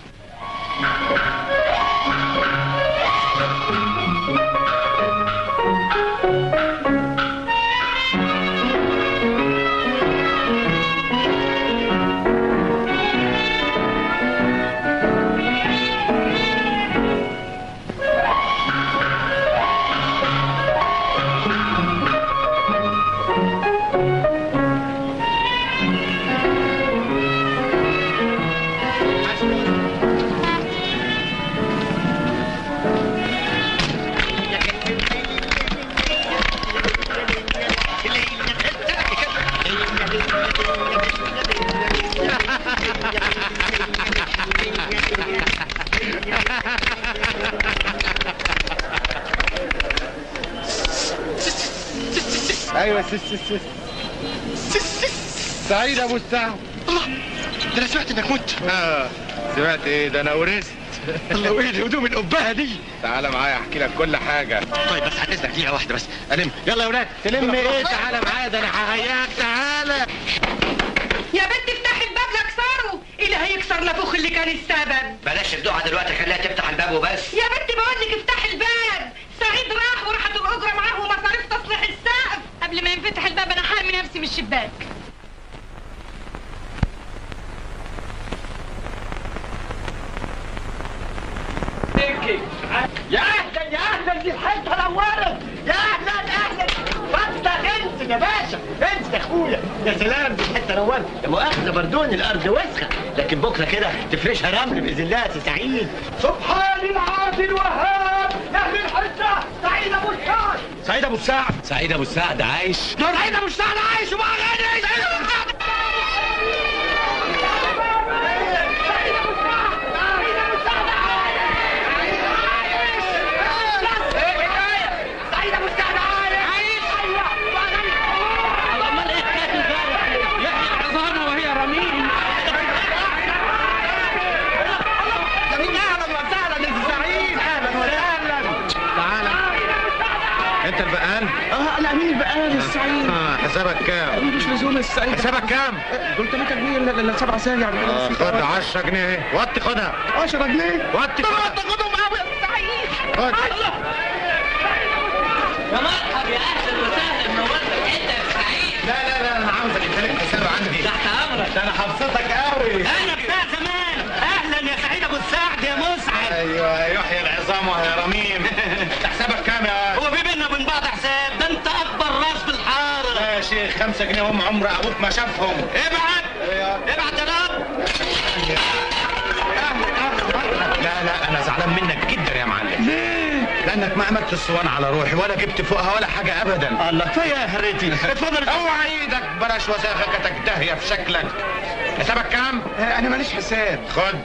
ايوه سعيد ابو السعد. الله، ده انا سمعت انك مت. سمعت ايه؟ ده انا ورثت. الله، وايه الهدوم القبهه دي؟ تعالى معايا احكي لك كل حاجه. طيب بس هتسلك دقيقه واحده بس الم. يلا يا ولاد. تلم ايه؟ تعالى معايا، ده انا ههيئك. تعالى يا بنت افتحي الباب لاكسره، اللي هيكسر نافوخ اللي كان السبب. بلاش الدعاء دلوقتي، خليها تفتح الباب وبس. يا بنت بقول لك افتحي الباب، سعيد راح وراحت الاجره معاه ومصاريف تصليح السقف. قبل ما ينفتح الباب انا هرمي نفسي من الشباك. يا اهلا دي الحته نورت. يا اهلا فتح انت يا باشا، انت يا اخويا. يا سلام دي الحته نورت. يا مؤاخذه بردون الارض وسخه، لكن بكره كده تفرشها رمل باذن الله يا سعيد. سبحان العاطي الوهاب، اهل الحته سعيد ابو السعد. سعيد ابو السعد. سعيد ابو السعد عايش. سعيد ابو السعد عايش وبقى غني. سعيد ابو السعد. انت البقال؟ انا امين البقال السعيد. حسابك كام؟ مش لزوم السعيد. حسابك كام؟ 300 جنيه لا 7 ساعات يعني. خد 10 جنيه. وطي خدها. 10 جنيه. وطي خدها. تاخدهم قوي يا سعيد. خد. يا مرحبا، يا اهلا وسهلا، منورتك انت يا سعيد. لا انا عاوزك تملك حساب عندي. تحت امرك. ده انا هبسطك قوي. انا بتاع زمان. اهلا يا سعيد ابو السعد يا مسعد. ايوه يحيى العظام ويا رميم. انت حسابك كام يا هو في بينا وبين بعض حساب؟ ده انت اكبر راس في الحاره. لا يا شيخ، 5 جنيه هم عمر ابوك ما شافهم. ابعت ابعت يا رب. لا انا زعلان منك جدا يا معلم. ليه؟ لانك ما عملت الصوان على روحي ولا جبت فوقها ولا حاجه ابدا. الله كفايه يا هريتي. اتفضل. اوعى ايدك، بلاش وساختك داهيه في شكلك. حسابك كام؟ انا ماليش حساب. خد.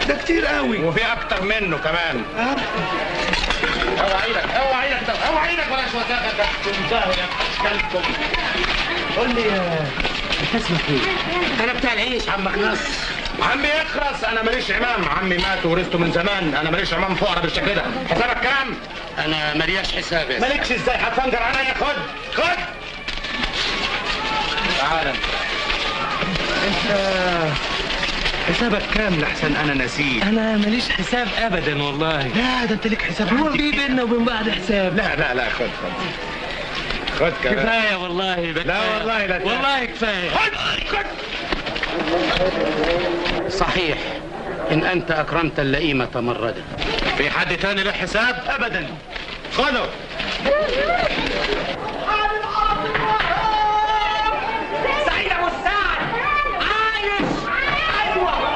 ده كتير قوي. وفي اكتر منه كمان. اوعى ايدك بلاش وساختك داهيه في اشكالكم. قول لي انت اسمك ايه؟ انا بتاع العيش عمك نصر. عمي يخرس، انا ماليش عمام. عمي مات وورثته من زمان. انا ماليش عمام فقرا بالشكل ده. حسابك كام؟ انا ملياش حساب يا مالكش ازاي؟ هتفنجر عليا. خد تعالى. انت حسابك كام لحسن انا نسيت؟ انا ماليش حساب ابدا والله. لا ده انت ليك حساب. هو في بيننا وبين بعض حساب. لا خد كمان. كفايه والله. لا والله لا. والله كفايه. خد. صحيح ان انت اكرمت اللئيم تمردا. في حد تاني له حساب؟ ابدا. خده. سعيد ابو السعد عايش. ايوه.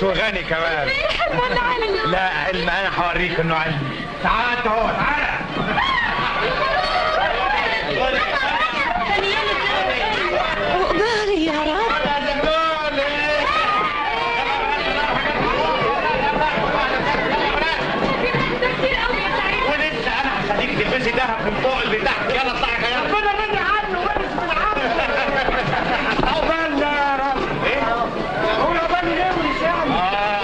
وغني كمان. حلم ولا علم؟ لا علم، انا هوريك انه علم. تعال انت اهو، تعال. عقبالي يا رب. ولسه انا هخليك تلبسي دهب من فوق اللي تحت. يلا اطلعي يا رب. ربنا مني عنه ورث من عنه. عقبالنا يا رب. ايه؟ هو عقبالي نورث يعني.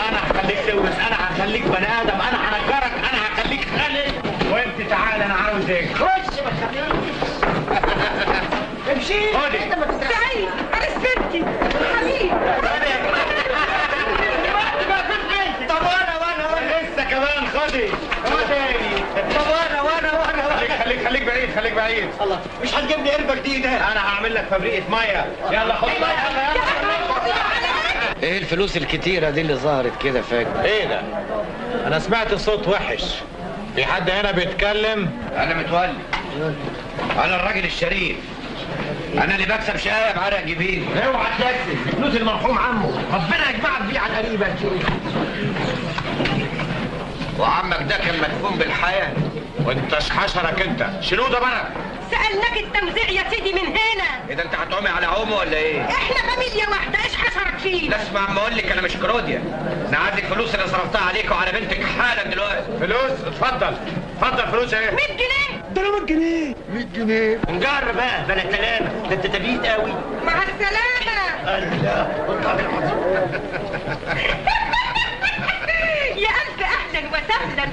انا هخليك تورث، انا هخليك بني ادم، انا هنجرك، انا هخليك خالد. وانت تعال، انا عاوز ايه؟ خش ما تخلينيش. امشي. خدي. سعيد عرس بنتي حبيبي. طب وانا لسه كمان. خدي. طب وانا خليك خليك بعيد. الله مش هتجيبني قربة جديدة. انا هعمل لك فبريقة ميه. يلا خد ميه يلا. ايه الفلوس الكتيرة دي اللي ظهرت كده فجأة؟ ايه ده؟ انا سمعت صوت وحش. في حد هنا بيتكلم؟ انا متولي. انا الراجل الشريف. انا اللي بكسب شقاية بعرق جبين. اوعى تكذب، فلوس المرحوم عمه، ربنا يجمعك بيه على القريبة يا شريف. وعمك ده كان مدفون بالحياة. وانت حشرك انت، شيلوه ده بره. سألناك التوزيع يا سيدي من هنا. ايه ده انت هتقومي على عمو ولا ايه؟ احنا فاميليا واحدة، ايش حشرك فيه؟ لا اسمع عم اقول لك انا مش كروديا. انا عايز الفلوس اللي صرفتها عليك وعلى بنتك حالا دلوقتي. فلوس؟ اتفضل. اتفضل فلوس ايه؟ 100 جنيه. ده 100 جنيه. 100 جنيه. نجرب بقى بلا كلام، ده انت تبيت قوي. مع السلامة. الله والله العظيم. يا ألف أهلا وسهلا.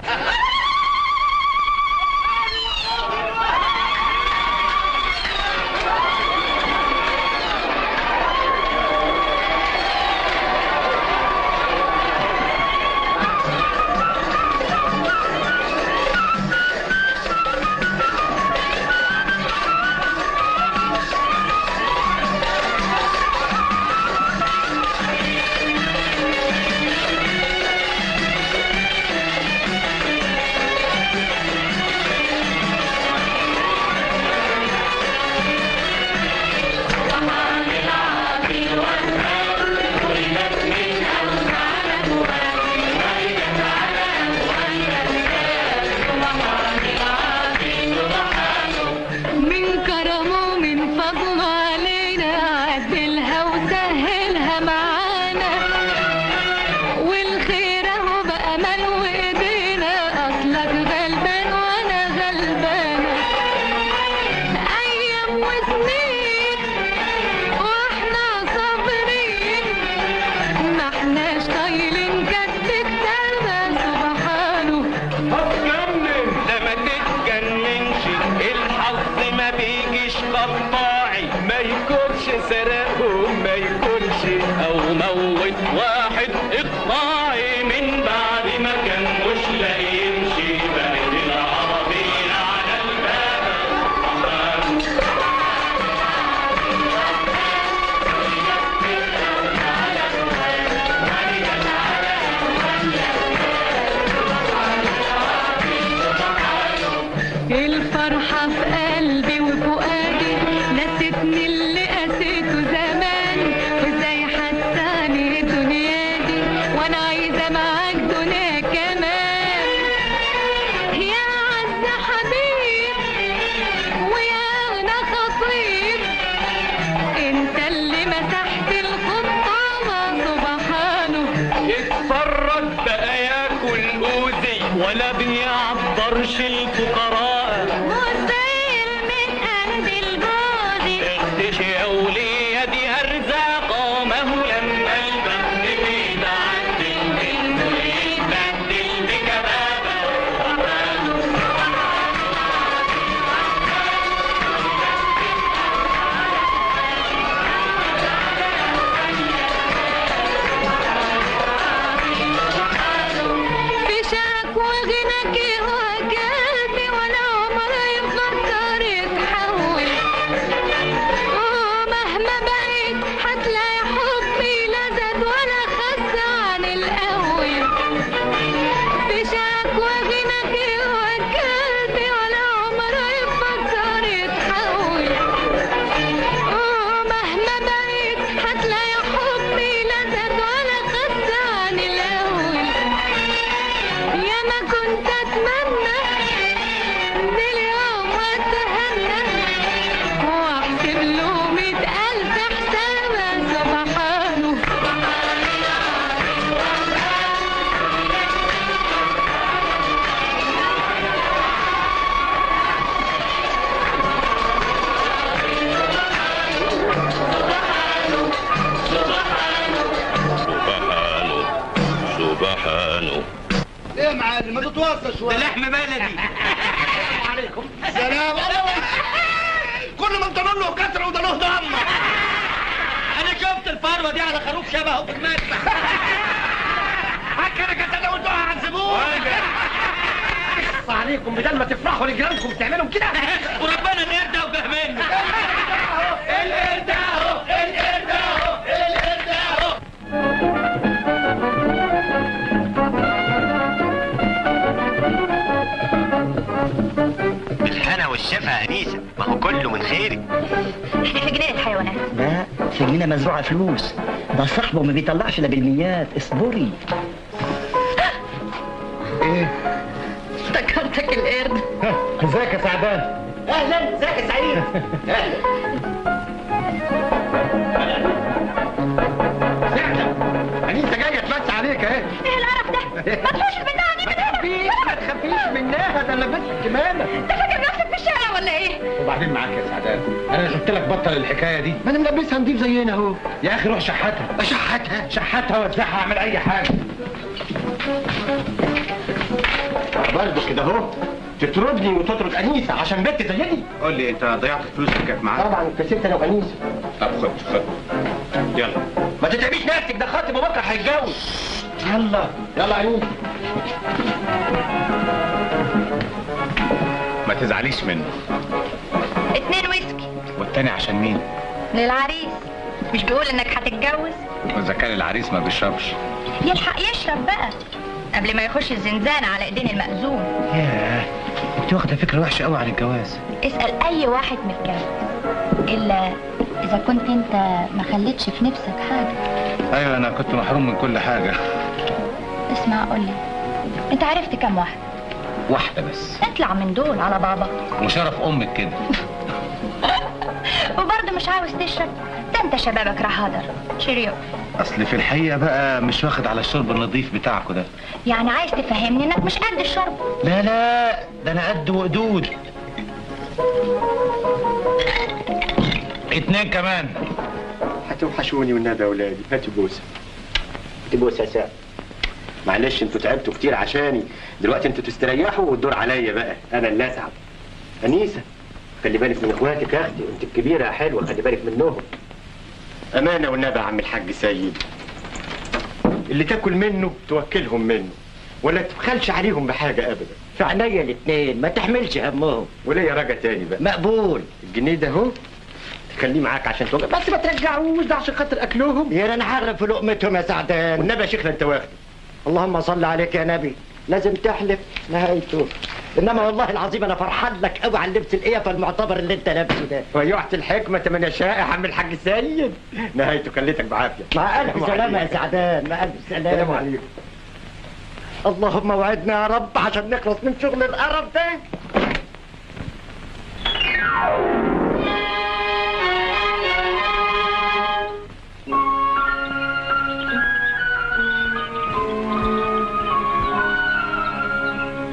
ايه يا معلم ما تتوصى شويه؟ ده لحم بلدي. السلام عليكم. سلام. كل ما انت له كتره وده له دم. انا شفت الفروه دي على خروف شبهه في المذبح. هكذا كانت انا وانتوا هعذبوه. اخصى عليكم بدل ما تفرحوا لجيرانكم تعملوا كده. وربنا القرد اهو جه منه. القرد اهو القرد اهو القرد اهو. بالهنا والشفا يا انيسه، ما هو كله من خيرك. احنا في جنينة الحيوانات. لا، في جنينه مزروعه فلوس، ده صاحبه ما بيطلعش الا بالميات، اصبري. ايه؟ افتكرتك القرد. ازيك يا سعدان؟ اهلا، ازيك يا سعيد؟ اهلا. انيسه جايه تمسي عليك اهي. ايه القرف ده؟ ما تخشش منها دي ما تخافيش منها، ده انا لبست كمامه. انت فاكر نفسك في الشارع ولا ايه؟ وبعدين معاك يا سعدان، انا قلت لك بطل الحكايه دي. ما انا ملبسها نضيف زينا اهو. يا اخي روح شحتها. اشحتها؟ شحتها وزعها، اعمل اي حاجه. برضه كده اهو تطردني وتطرد انيسه عشان بنت زي دي. قول لي انت ضيعت الفلوس اللي كانت معاك؟ طبعا كسبت انا وانيسه. طب خد يلا. ما تتعبيش نفسك، ده خاطب وبكره هيتجوز. يلا يلا انيسه. ما تزعليش منه. 2 ويسكي. والتاني عشان مين؟ للعريس. مش بيقول انك هتتجوز؟ واذا كان العريس ما بيشربش يلحق يشرب بقى قبل ما يخش الزنزانة على ايدين المأذون. ياه، انت واخده فكره وحشه قوي عن الجواز. اسأل اي واحد متجوز، الا اذا كنت انت ما خليتش في نفسك حاجة. ايوه انا كنت محروم من كل حاجه. اسمع قولي، انت عرفت كام واحدة؟ واحده بس. اطلع من دول على بابا. وشرف امك كده. وبرضه مش عاوز تشرب؟ ده انت شبابك راح هدر. شيريو. اصل في الحقيقه بقى مش واخد على الشرب النظيف بتاعكوا ده. يعني عايز تفهمني انك مش قد الشرب؟ لا لا، ده انا قد وقدود. 2 كمان. هتوحشوني والنبي يا ولادي. هاتوا بوسه. هاتي بوسه يا سعد. معلش انتوا تعبتوا كتير عشاني، دلوقتي انتوا تستريحوا والدور عليا بقى، انا اللي اسعد. انيسه خلي بالك من اخواتك يا اختي، انت الكبيره يا حلوه، خلي بالك منهم. امانه والنبي يا عم الحاج سيد، اللي تاكل منه توكلهم منه، ولا تبخلش عليهم بحاجه ابدا. في عينيا الاثنين، ما تحملش همهم. وليا رجا تاني بقى. مقبول. الجنيه ده اهو تخليه معاك عشان توجع، بس ما ترجعوش، ده عشان خاطر اكلهم. يا انا حرف في لقمتهم يا سعدان. والنبي يا شيخنا انت واخده. اللهم صل عليك يا نبي. لازم تحلف نهايته. انما والله العظيم انا فرحان لك قوي على اللبس القيافه المعتبر اللي انت لابسه ده. ويعطي الحكمه من يشاء يا عم الحاج سيد. نهايته خليتك بعافيه. مع الف سلامه يا سعدان، مع الف سلامه. السلام عليكم. اللهم وعدنا يا رب عشان نخلص من شغل القرف ده.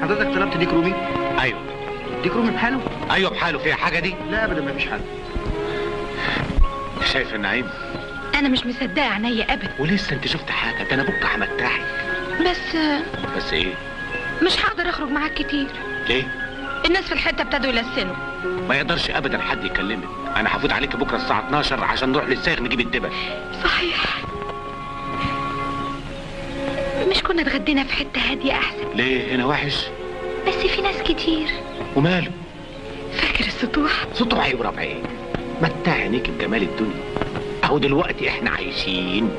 حضرتك طلبت ديك رومي؟ ايوه. ديك رومي بحاله؟ ايوه بحاله. فيها حاجه دي؟ لا ابدا، ما فيش حاجه. شايف النعيم؟ انا مش مصدقه عينيا ابدا. ولسه انت شفت حاجه؟ ده انا بكره همتعك. بس ايه؟ مش هقدر اخرج معاك كتير. ليه؟ الناس في الحته ابتدوا يلسنوا. ما يقدرش ابدا حد يكلمك. انا هفوت عليك بكره الساعه 12 عشان نروح للسايغ نجيب الدبل. صحيح. مش كنا اتغدينا في حته هاديه احسن؟ ليه؟ هنا وحش؟ بس في ناس كتير. وماله؟ فاكر السطوح؟ سطوح ايه وربع ايه؟ متع عينيك بجمال الدنيا. اهو دلوقتي احنا عايشين.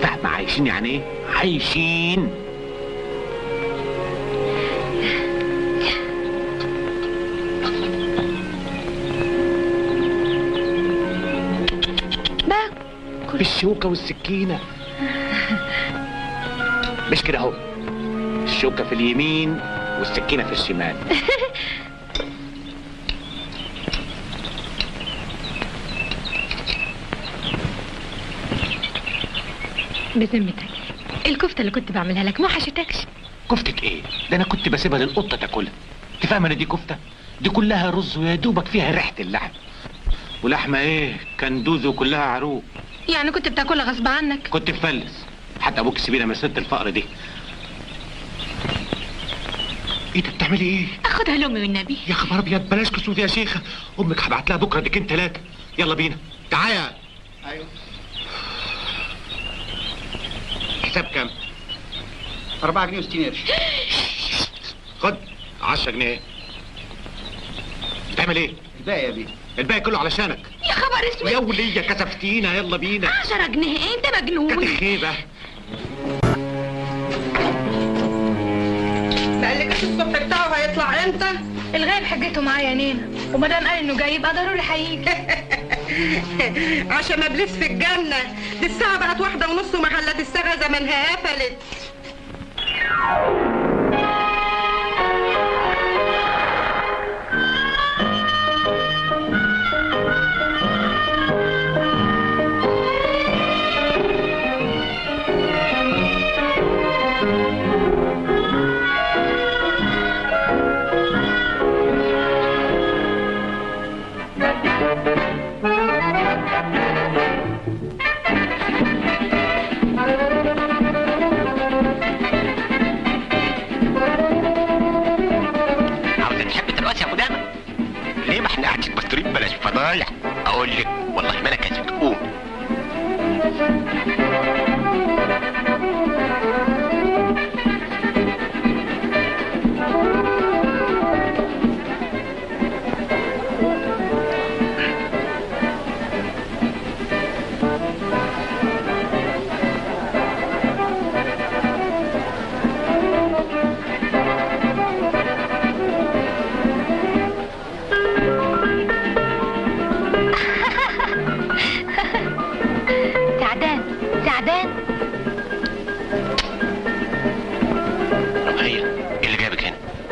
فاهمه عايشين يعني ايه؟ عايشين. بالشوكة والسكينة. مش كده اهو، الشوكة في اليمين والسكينة في الشمال. بذمتك الكفتة اللي كنت بعملها لك ما حشتكش؟ كفتة ايه؟ ده انا كنت بسيبها للقطة تاكلها. انت فاهمة ان دي كفتة؟ دي كلها رز ويا دوبك فيها ريحة اللحم. ولحمة ايه؟ كندوز وكلها عروق. يعني كنت بتاكلها غصب عنك؟ كنت مفلس. حتى ابوك سيبينا من ست الفقر دي. ايه ده بتعملي ايه؟ اخدها لامي والنبي. يا خبر ابيض، بلاش كسوف يا شيخة. امك هبعت لها بكره ديكين 3. يلا بينا. تعالى. ايوه. حساب كام؟ 4 جنيه و60 قرش. خد 10 جنيه. بتعمل ايه؟ الباقي يا بيه. الباقي كله علشانك. يا خبر اسود. يا وليه كسفتينا، يلا بينا. 10 جنيه ايه؟ انت مجنون. كانت خيبه. ما قالكش الصبح بتاعه هيطلع امتى؟ الغايب حجته معايا يا نينا، وما دام قال انه جاي يبقى ضروري هيجي. عشان ابليس في الجنه، دي الساعه بقت 1:30 ومحلات الصاغه زمانها قفلت. بلاش فضايح. اقول لك والله ما انا كذبك. قوم.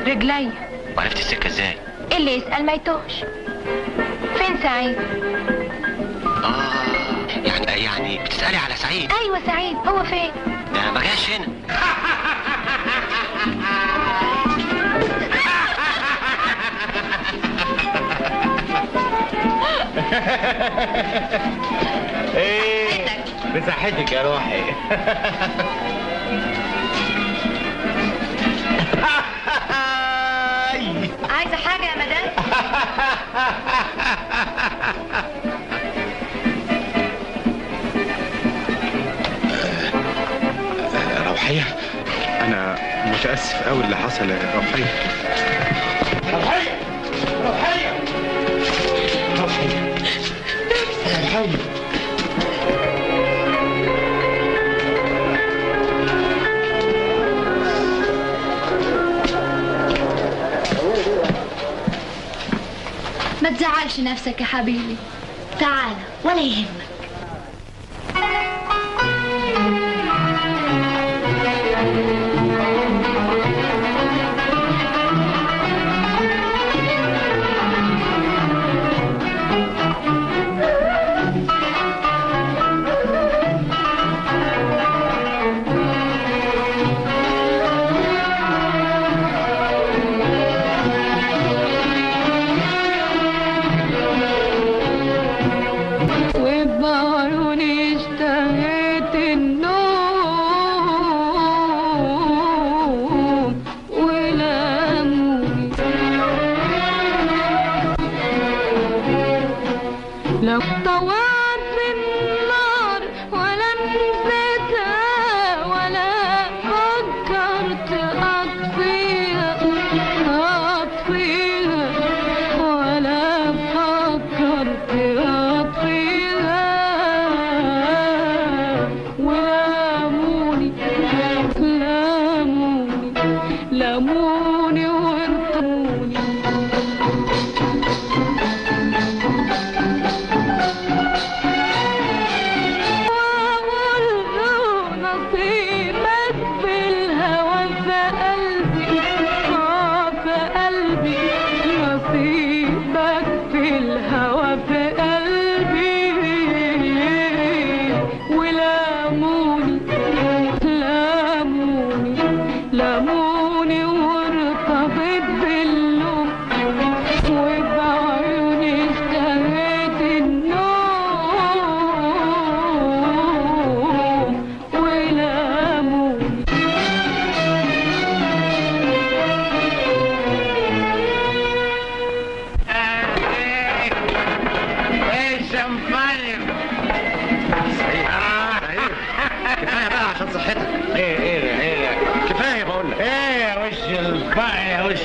رجلي. وعرفت السكه ازاي؟ اللي يسأل ما يتوهش. فين سعيد؟ يعني بتسألي على سعيد؟ ايوه سعيد، هو فين؟ ده ما جاش هنا. ايه بصحتك يا روحي. عايزه حاجه يا مدام؟ روحية، أنا متأسف أوي اللي حصل يا روحية. روحية روحية روحية روحية. ما تزعلش نفسك يا حبيبي، تعال ولا يهمك.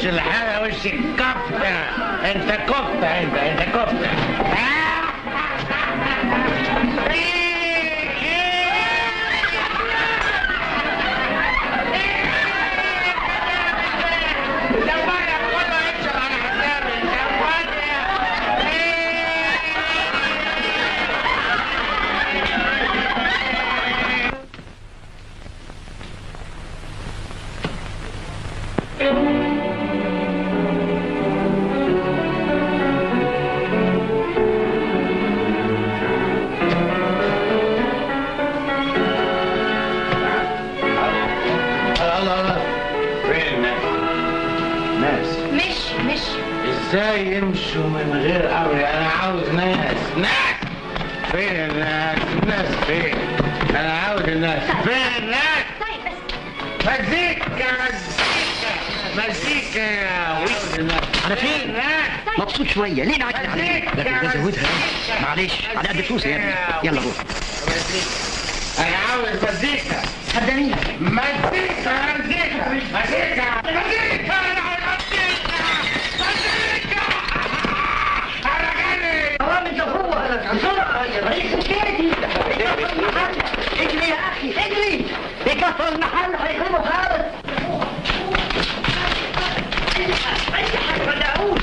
الحاجة وش الكفتة. انت كفتة انت كفتة. ازاي يمشوا من غير امري؟ انا عاوز ناس. فين الناس؟ الناس فين؟ انا عاوز الناس. فين الناس؟ مزيكا يا ويل. انا فين؟ مبسوط شويه ليه نعيش عليك؟ ده زودها معلش على قد فلوسي يا ابني. يلا روح. انا عاوز مزيكا. صدقني مزيكا. اجري يا اخي اجري. يكسر المحل هيخربه خالص. اي حاجه ما دعوش.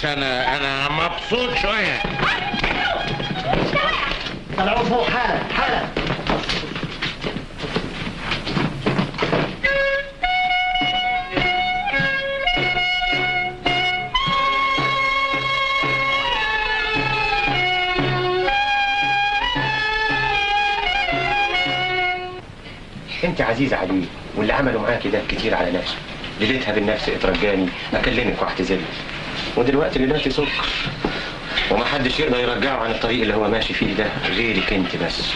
انا مبسوط شويه. طلعوا فوق حالا. انت عزيزة عليه واللي عملوا معاكي ده كتير على نفسه. ليلتها بالنفس اترجاني اكلمك واعتذرلك، ودلوقتي ليلتي سكر ومحدش يقدر يرجعه عن الطريق اللي هو ماشي فيه ده غيرك انت بس.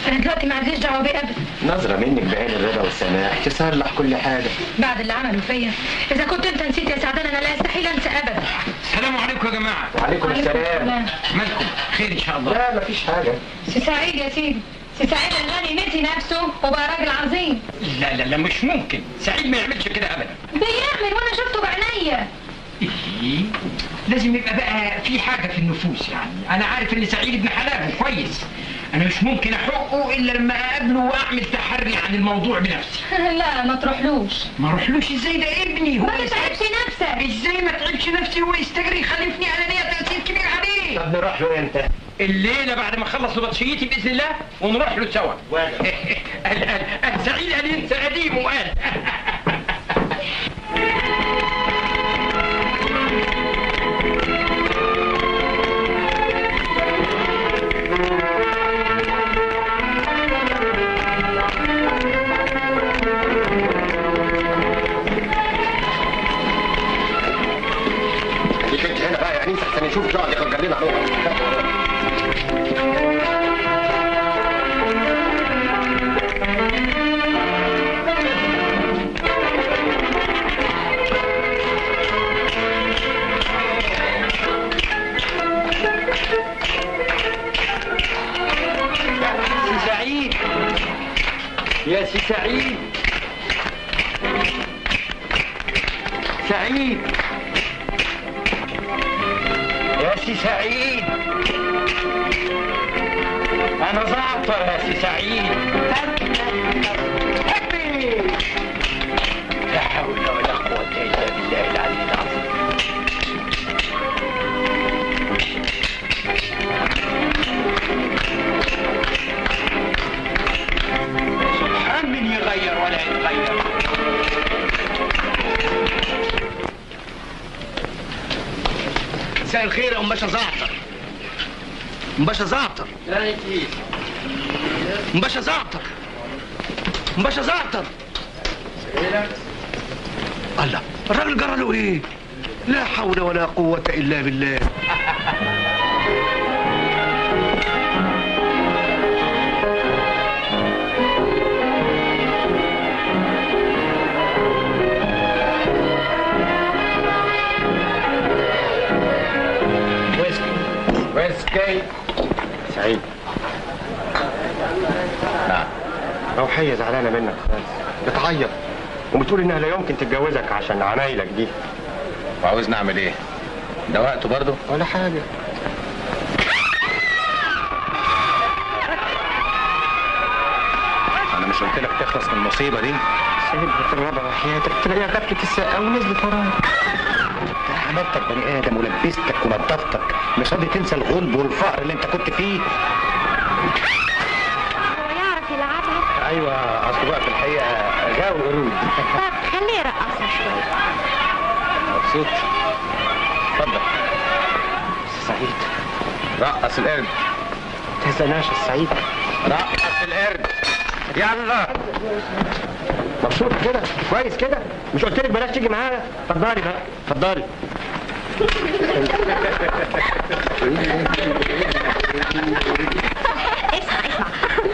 انا دلوقتي ما عنديش دعوه بيه ابدا. نظرة منك بعين الرضا والسماح تصلح كل حاجة. بعد اللي عملوا فيا اذا كنت انت نسيت يا سعدان انا لا استحيل انسى ابدا. السلام عليكم يا جماعه. وعليكم السلام. مالكم؟ خير ان شاء الله. لا مفيش حاجة. سي سعيد يا سيدي، سي سعيد الغني نسي نفسه وبقى راجل عظيم. لا مش ممكن، سعيد ما يعملش كده ابدا. بيعمل وانا شفته بعينيا. إيه؟ لازم يبقى بقى في حاجه في النفوس يعني. انا عارف ان سعيد ابن حلال كويس، انا مش ممكن احقه الا لما اقابله واعمل تحري عن الموضوع بنفسي. لا ما تروحلوش. ما اروحلوش ازاي؟ ده ابني. هو ما تتعبش نفسك. ازاي ما تعبش نفسي؟ هو يستجري يخلفني انا ليا تاثير كبير عليه. طب نروح له امتى؟ الليله بعد ما اخلص نبطشيتي باذن الله ونروح له سوا. سعيد قال ينسى قديم وقال عشان نشوف يقعد يفكر لنا عليها. سعيد يا سي سعيد، سعيد يا سي سعيد، أنا زعتر يا سي سعيد. هبي لا حول ولا قوة إلا بالله العلي العظيم. سبحان من يغير ولا يتغير. مساء الخير يا أم باشا زعتر. مباشا زعتر مباشا زعتر مباشا زعتر. الله، الراجل جرى له ايه؟ لا حول ولا قوة الا بالله. ويسكي سعيد. نعم. روحية زعلانة منك خالص، بتعيط وبتقول انها لا يمكن تتجوزك عشان عمايلك دي. وعاوزني اعمل ايه؟ ده وقته برضه؟ ولا حاجة. انا مش قلت لك تخلص من المصيبة دي؟ سيد الرابع وحياتك تلاقيها غفلت الساقة ونزلت وراك. عملتك بني ادم ولبستك ونضفتك، مش راضي تنسى الغلب والفقر اللي انت كنت فيه. هو يعرف يلعبها؟ ايوه، اصل بقى في الحقيقه غاوي قرود. طب خليه يرقصها شويه. مبسوط؟ اتفضل. سعيد رقص القرد. ما تهزناش يا سعيد. رقص القرد يلا. مبسوط كده؟ كويس كده؟ مش قلت لك بلاش تيجي معايا؟ اتفضلي بقى، اتفضلي. اسمع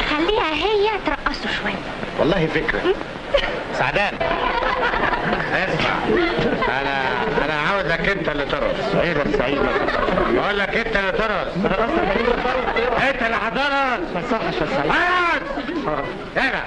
خليها هي ترقصه شويه. والله فكره. سعدان اسمع، انا عاوزك انت اللي ترقص. ايه ده سعيد؟ بقول لك انت اللي ترقص. انت اللي هترقص. ما صحش يا سعيد. هنا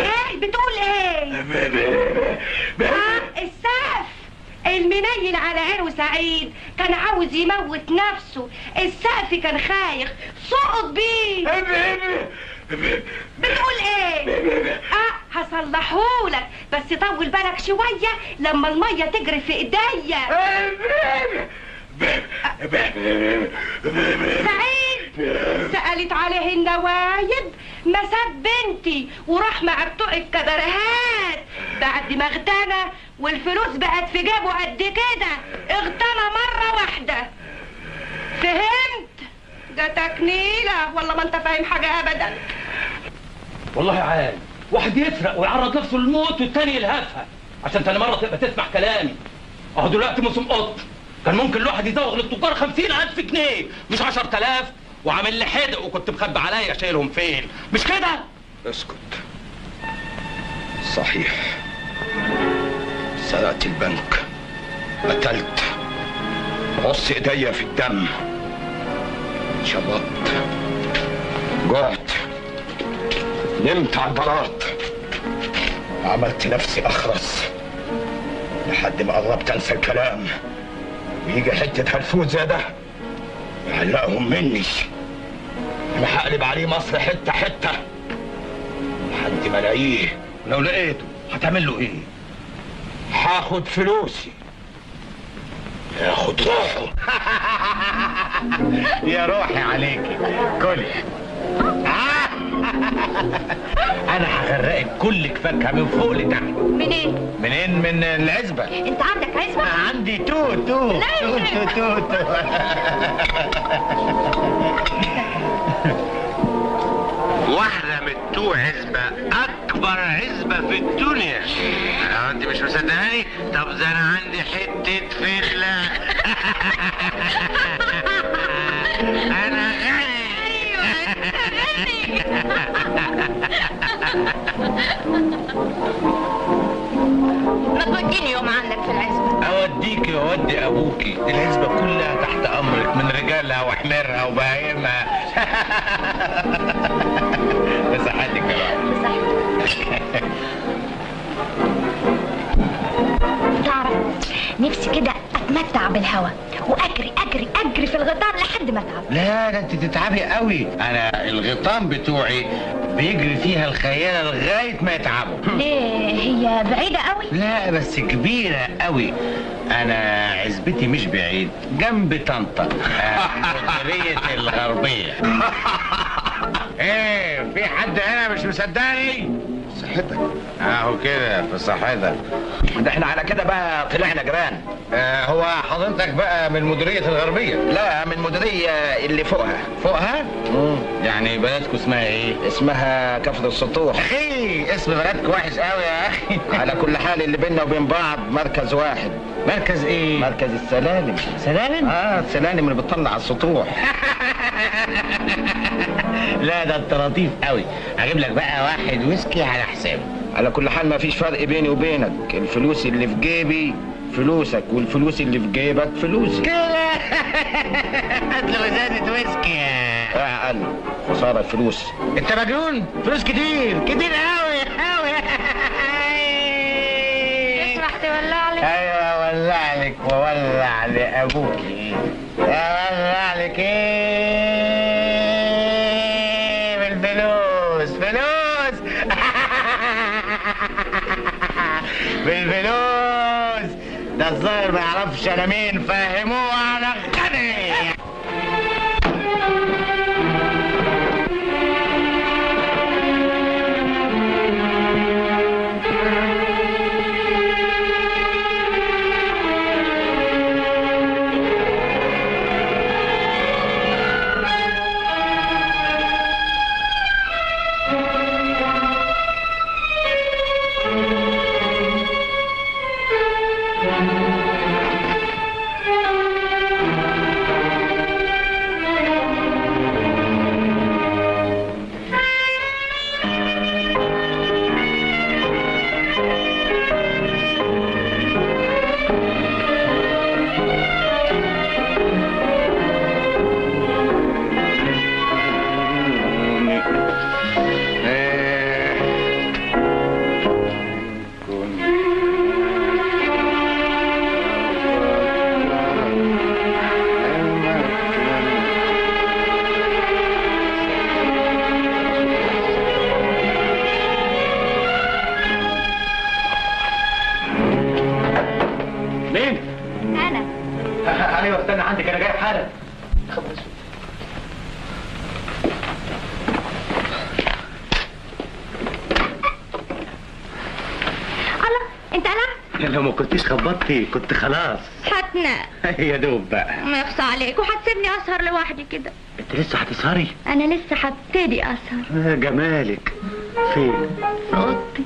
ايه بتقول ايه؟ السقف المنيل على عينه سعيد كان عاوز يموت نفسه. السقف كان خايخ سقط بيه. بتقول ايه؟ هصلحهولك بس طول بالك شويه لما الميه تجري في ايديا. سعيد سألت عليه النوايب ما ساب بنتي وراح مع بتوع الكبرهات بعد ما اغتنى والفلوس بقت في جيبه قد كده. اغتنى مرة واحدة. فهمت؟ ده تكنيلة والله ما انت فاهم حاجة ابدا. والله عال واحد يسرق ويعرض نفسه للموت والتاني يلهفها عشان تاني مرة تبقى تسمع كلامي. اهو دلوقتي موسم قط، كان ممكن الواحد يزوغ للتجار 50,000 جنيه مش 10,000 وعامل لي حدق وكنت مخبي عليا شايلهم فين، مش كده؟ اسكت. صحيح سرقت البنك، قتلت، عص ايديا في الدم، شبطت، جعت، نمت على البلاط، عملت نفسي اخرس، لحد ما قربت انسى الكلام ويجي حته هلفوت زي ده يعلقهم مني. انا هقلب عليه مصر حته حته لحد ما الاقيه. لو لقيته هتعمل له ايه؟ هاخد فلوسي ياخد روحه. يا روحي عليكي كلي. انا هغرقك كلك فاكهه من فوق لتحت. منين؟ منين؟ من العزبه. انت عندك عزبه؟ عندي توت. واحدة من تو عزبة، أكبر عزبة في الدنيا. أنت مش مصدقاني؟ طب ده أنا عندي حتة فخلة. أنا غني. ما توديني يوم عندك في العزبة. أوديكي وأودي أبوكي، العزبة كلها تحت أمرك من رجالها وحميرها وبهايمها. بصحتك يا روحي. تعرف نفسي كده اتمتع بالهوا واجري اجري اجري في الغيطان لحد ما اتعب. لا ده انت تتعبي قوي. انا الغيطان بتوعي بيجري فيها الخيالة لغاية ما يتعبوا. ليه هي بعيدة قوي؟ لا بس كبيرة قوي. انا عزبتي مش بعيد، جنب طنطا، مديرية الغربية. ايه في حد هنا مش مصدقني؟ صحتك اهو كده في صحتك. ده احنا على كده بقى طلعنا جيران. هو حضرتك بقى من مديرية الغربية؟ لا من مديرية اللي فوقها. فوقها؟ يعني بلدكم اسمها ايه؟ اسمها كفر السطوح. اخي اسم بلدك وحش قوي يا اخي. على كل حال اللي بيننا وبين بعض مركز واحد. مركز ايه؟ مركز السلالم. سلالم؟ السلالم اللي بتطلع على السطوح. لا ده انت لطيف قوي. هجيب لك بقى واحد ويسكي على حسابي. على كل حال ما فيش فرق بيني وبينك. الفلوس اللي في جيبي فلوسك والفلوس اللي في جيبك فلوسي. كده هات له ازازه ويسكي. اقل خساره الفلوس. انت مجنون؟ فلوس كتير كتير قوي قوي. تسمح تولع لي؟ ايوه ولع لك وولع لابوكي. اولع لك ايه بالفلوس؟ فلوس. بالفلوس. ده الظاهر ما يعرفش انا مين. فهموه انا غني. ايوه استنى عندك انا جاي حالا. الله انت قلقت؟ لو ما كنتيش خبطتي كنت خلاص. هتنام يا دوب بقى. ما يخصى عليك وهتسيبني اسهر لوحدي كده. انت لسه هتسهري؟ انا لسه هبتدي اسهر. جمالك. فين؟ في اوضتي.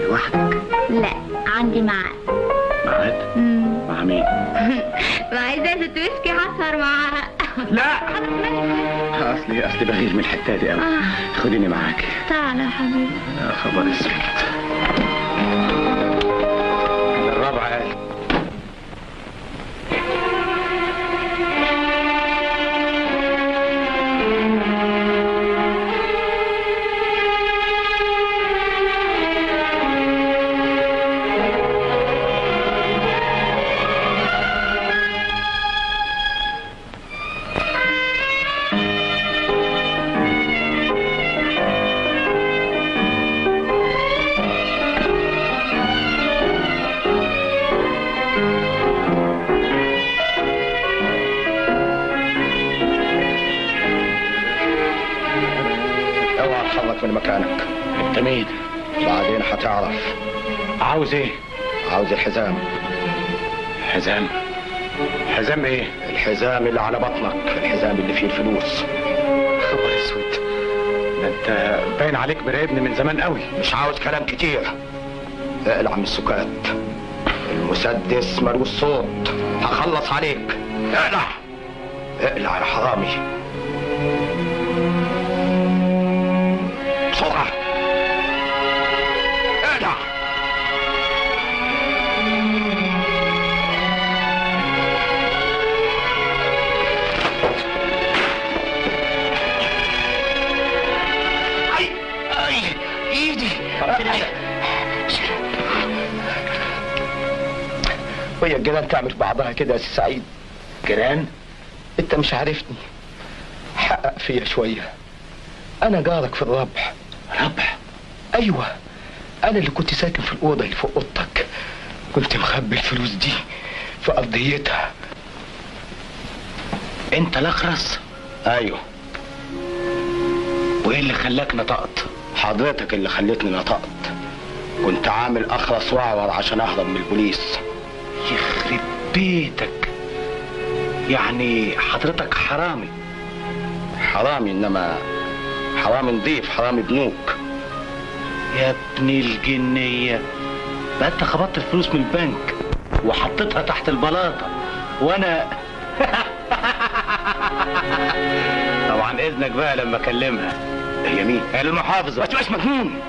لوحدك؟ لا عندي ميعاد. ميعاد؟ مع مين؟ مع ازازة ويسكي هسهر معاها. لا اصلي بغير من الحته دي قوي. خديني معاكي. تعالى يا حبيبي. يا خبر اسود. الرابعه قال من مكانك. انت مين؟ بعدين هتعرف. عاوز ايه؟ عاوز الحزام. حزام؟ حزام ايه؟ الحزام اللي على بطنك، الحزام اللي فيه الفلوس. خبر اسود، ده انت باين عليك مراقبني من زمان قوي. مش عاوز كلام كتير. اقلع من السكات، المسدس ملوش صوت، هخلص عليك. اقلع اقلع يا حرامي بسرعة. اقلع. ايدي. وهي الجيران تعمل بعضها كده يا سي سعيد؟ جيران؟ انت مش عارفني، حقق فيا شوية. انا جارك في الربح. ربح؟ ايوه، انا اللي كنت ساكن في الاوضة اللي فوق اوضتك، كنت مخبي الفلوس دي في ارضيتها. انت الاخرس؟ ايوه. وايه اللي خلاك نطقت؟ حضرتك اللي خلتني نطقت. كنت عامل اخرس واعور عشان اهرب من البوليس. يخرب بيتك، يعني حضرتك حرامي؟ حرامي، انما حرامي نضيف، حرامي بنوك. يا ابن الجنية، بقى انت خبطت الفلوس من البنك وحطيتها تحت البلاطة وانا طبعا اذنك بقى لما اكلمها. هي مين؟ هي المحافظة. ما تبقاش مجنون،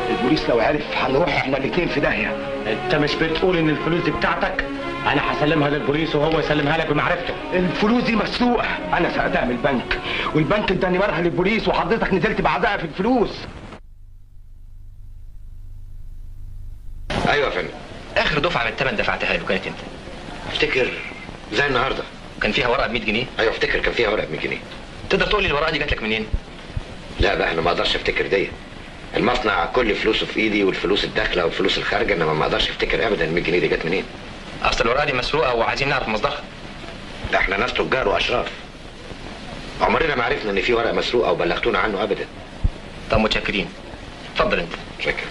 البوليس لو عرف هنروح احنا الاتنين في داهية. انت مش بتقول ان الفلوس دي بتاعتك؟ انا هسلمها للبوليس وهو يسلمها لك بمعرفته. الفلوس دي مسروقة، انا سرقتها من البنك والبنك اداني مرها للبوليس وحضرتك نزلت بعدها في الفلوس. ايوه يا فندم. اخر دفعه من الثمن دفعتها له كانت امتى؟ افتكر زي النهارده. كان فيها ورقه ب 100 جنيه؟ ايوه افتكر كان فيها ورقه ب 100 جنيه. تقدر تقول لي الورقه دي جات لك منين؟ لا بقى انا ما اقدرش افتكر دي. المصنع كل فلوسه في ايدي، والفلوس الداخله والفلوس الخارجه، انما ما اقدرش افتكر ابدا ال 100 جنيه دي جت منين. اصل الورقه دي مسروقه وعايزين نعرف مصدرها. ده احنا ناس تجار واشراف، عمرنا ما عرفنا ان في ورقه مسروقه وبلغتونا عنه ابدا. طب متشكرين. اتفضل انت. شكرا.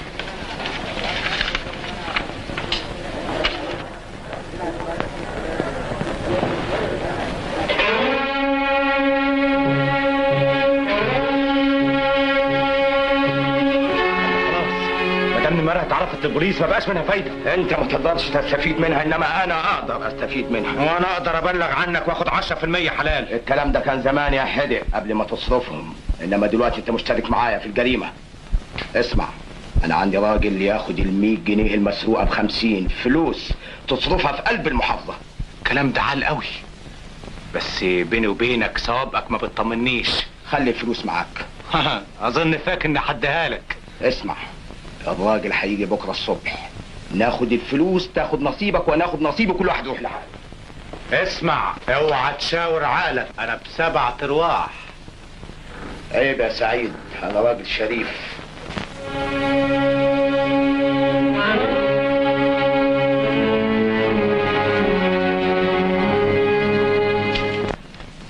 المرأة اتعرفت للبوليس ما بقاش منها فايدة. انت ما تقدرش تستفيد منها، انما انا اقدر استفيد منها. وانا اقدر ابلغ عنك واخد 10% حلال. الكلام ده كان زمان يا حدق قبل ما تصرفهم، انما دلوقتي انت مشترك معايا في الجريمة. اسمع، انا عندي راجل ياخد ال 100 جنيه المسروقة ب50 فلوس تصرفها في قلب المحافظة. الكلام ده عال قوي، بس بيني وبينك ثوابك ما بتطمنيش. خلي الفلوس معاك. اظن فاكر اني حدها لك. اسمع، الراجل هيجي بكره الصبح، ناخد الفلوس، تاخد نصيبك وناخد نصيبي، كل واحد يروح لحاله. اسمع، اوعى تشاور عقلك، انا ب7 ارواح. عيب يا سعيد، انا راجل شريف.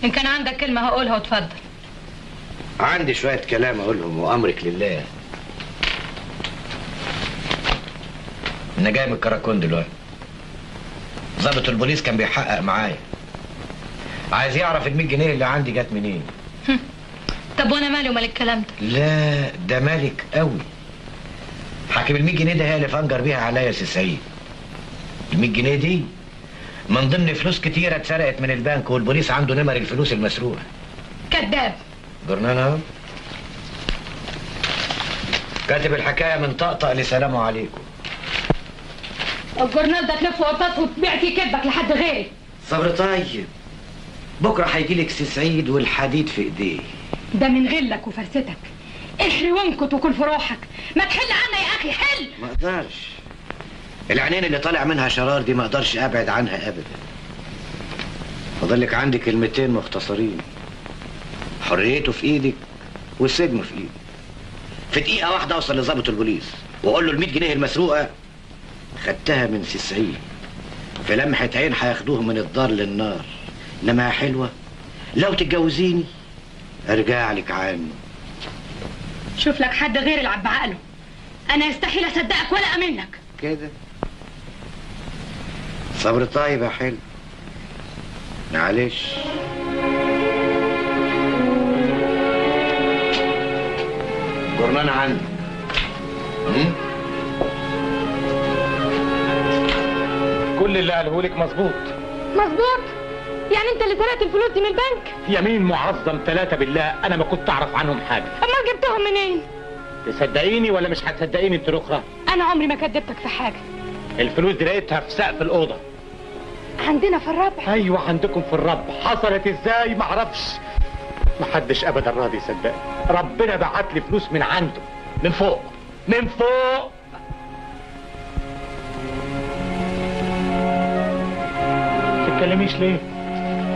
ان كان عندك كلمة هقولها وتفضل. عندي شويه كلام اقولهم وامرك لله. انا جاي من الكراكون دلوقتي. ضابط البوليس كان بيحقق معايا، عايز يعرف ال 100 جنيه اللي عندي جت منين. طب وانا مالي ومال الكلام ده؟ لا ده مالك قوي. حاكم ال 100 جنيه ده هي اللي فنجر بيها عليا يا سي سعيد. ال 100 جنيه دي من ضمن فلوس كتيره اتسرقت من البنك، والبوليس عنده نمر الفلوس المسروقه. كذاب. جرنان اهو كاتب الحكايه من طقطق لسلام عليكم. الجورنال ده تلف وقطاط وتبيع فيه كذبك لحد غيري. صبر طيب، بكره هيجيلك سي سعيد والحديد في ايديه. ده من غلك وفرستك. احري وانكت وكل في روحك، ما تحل عنا يا اخي حل. ما اقدرش، العينين اللي طالع منها شرار دي ما اقدرش ابعد عنها ابدا. فاضلك عندي كلمتين مختصرين، حريته في ايدك والسجن في ايدك. في دقيقه واحده اوصل لضابط البوليس واقول له ال 100 جنيه المسروقه خدتها من سي سعيد، في لمحه عين هياخدوهم من الدار للنار. انما يا حلوه لو تتجوزيني ارجع لك عني. شوف لك حد غير يلعب بعقله. انا يستحيل اصدقك ولا امنك. كده صبر طيب يا حلو. معلش. جرنان عندي. كل اللي قاله لك مظبوط. مظبوط؟ يعني انت اللي سرقت الفلوس دي من البنك؟ يمين معظم 3 بالله انا ما كنت اعرف عنهم حاجه. امال جبتهم منين؟ تصدقيني ولا مش هتصدقيني انت الاخرى؟ انا عمري ما كدبتك في حاجه. الفلوس دي لقيتها في سقف الاوضه. عندنا في الربع؟ ايوه عندكم في الربع. حصلت ازاي معرفش. محدش ابدا راضي يصدقني. ربنا بعت لي فلوس من عنده، من فوق من فوق. تتكلميش ليه؟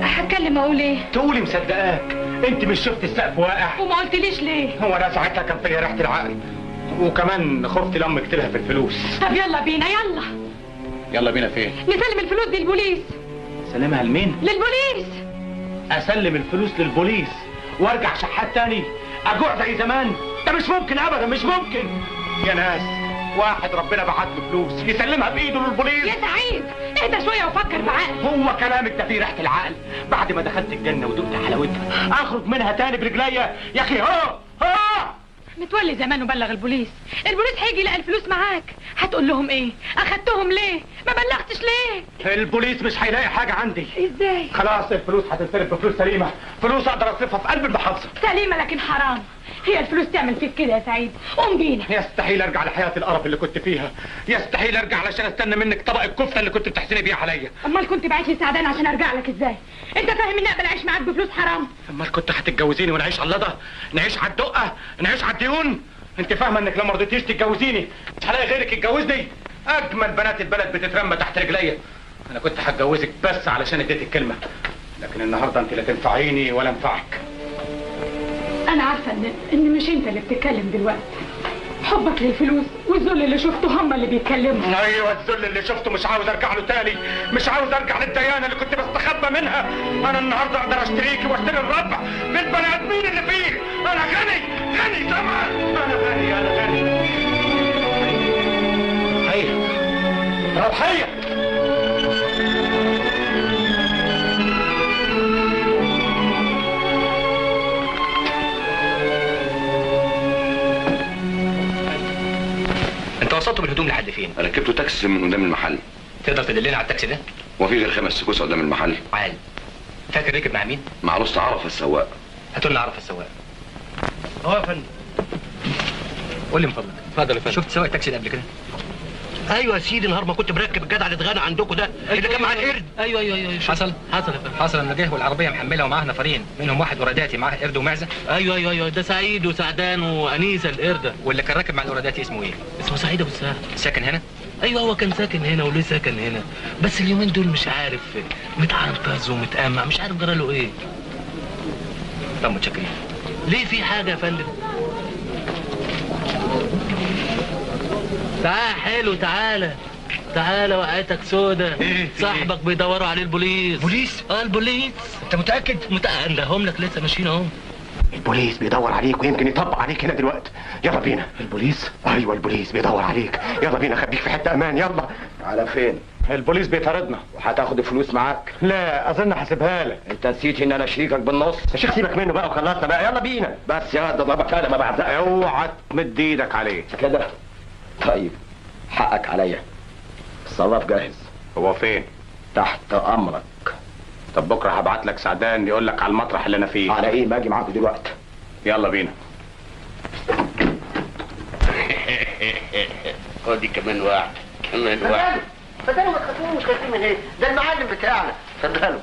هتكلم اقول ايه؟ تقولي مصدقاك. انت مش شفت السقف واقع وما قلتليش ليه؟ هو انا ساعتها كان فيا ريحه العقل، وكمان خفت لما اكتبها في الفلوس. طب يلا بينا يلا. يلا بينا فين؟ نسلم الفلوس دي للبوليس. سلمها لمين؟ للبوليس. اسلم الفلوس للبوليس وارجع شحات تاني اجوع زي زمان؟ ده مش ممكن ابدا، مش ممكن. يا ناس، واحد ربنا بعت له فلوس يسلمها بايده للبوليس؟ يا سعيد اهدى شويه وفكر بعقل. هو كلامك ده فيه ريحه العقل؟ بعد ما دخلت الجنه ودقت حلاوتها اخرج منها تاني برجليا؟ يا اخي ها متولي زمان وبلغ البوليس. البوليس هيجي يلاقي الفلوس معاك، هتقول لهم ايه؟ اخدتهم ليه؟ ما بلغتش ليه؟ البوليس مش هيلاقي حاجه عندي. ازاي؟ خلاص الفلوس هتتصرف بفلوس سليمه، فلوس اقدر اصرفها في قلب المحافظه. سليمه لكن حرام. هي الفلوس تعمل فيك كده يا سعيد؟ قوم بينا. يستحيل ارجع لحياه القرف اللي كنت فيها، يستحيل ارجع علشان استنى منك طبق الكفته اللي كنت بتحسني بيها عليا. امال كنت باعت لي سعدان عشان ارجع لك ازاي؟ انت فاهم اني اقبل اعيش معاك بفلوس حرام؟ امال كنت هتتجوزيني ونعيش على اللضا، نعيش على الدقه، نعيش على الديون؟ انت فاهمه انك لو ما رضيتيش تتجوزيني مش هلاقي غيرك يتجوزني؟ اجمل بنات البلد بتترمى تحت رجليا. انا كنت هتجوزك بس علشان اديتك الكلمه، لكن النهارده انت لا تنفعيني ولا انفعك. انا عارفه ان مش انت اللي بتتكلم دلوقتي. حبك للفلوس والذل اللي شفته هم اللي بيتكلموا. ايوه الذل اللي شفته مش عاوز ارجع له تاني، مش عاوز ارجع للديانه اللي كنت بستخبى منها. انا النهارده اقدر اشتريكي واشتري الربع بالبني ادمين اللي فيه. انا غني غني طبعا، انا غني انا غني. روحيه روحيه. انت وصلته بالهدوم لحد فين؟ ركبته تاكسي من قدام المحل. تقدر تدلنا على التاكسي ده؟ وفي غير 5 سكوس قدام المحل. عال. فاكر ركب مع مين؟ مع عروسة عرفة السواق. هاتوا لنا عرفة السواق. هو يا فندم. قول لي من فضلك. اتفضل يا فندم. شفت سواق التاكسي ده قبل كده؟ ايوه يا سيدي، نهار ما كنت مركب الجدع اللي اتغنى عندكم ده اللي كان معاه القرد. ايوه حصل يا فندم. حصل لما جه والعربيه محمله ومعاه نفرين، منهم واحد وراداتي معاه قرد ومعزه. ايوه ده سعيد وسعدان وانيسه القرده. واللي كان راكب مع الوراداتي اسمه ايه؟ اسمه سعيد ابو الساعه. ساكن هنا؟ ايوه هو كان ساكن هنا وليه ساكن هنا، بس اليومين دول مش عارف متعنطز ومتقمع، مش عارف جراله ايه. طب متشكرين. ليه في حاجه يا فندم؟ تعال حلو تعالى وقعتك سودا. صاحبك بيدوروا عليه البوليس. بوليس؟ البوليس. انت متاكد؟ عندهم لك لسه ماشيين اهو. البوليس بيدور عليك ويمكن يطبق عليك هنا دلوقتي. يلا بينا. البوليس؟ ايوه البوليس بيدور عليك. يلا بينا خبيك في حته امان. يلا. على فين؟ البوليس بيطاردنا. وهتاخد الفلوس معاك؟ لا اظن هسيبها لك. انت نسيت ان انا شريكك بالنص. يا شيخ سيبك منه بقى وخلصنا بقى. يلا بينا. بس يا ده ضربك انا ما بعزقك. اوعى تمد ايدك عليه كده. طيب حقك عليا. الصراف جاهز. هو فين؟ تحت امرك. طب بكره هبعت لك سعدان يقول لك على المطرح اللي انا فيه. على ايه؟ باجي معاكم دلوقتي. يلا بينا. خدي كمان واحد. فدانوا ما تخافوش. خايفين من ايه؟ ده المعلم بتاعنا. اتفضلوا.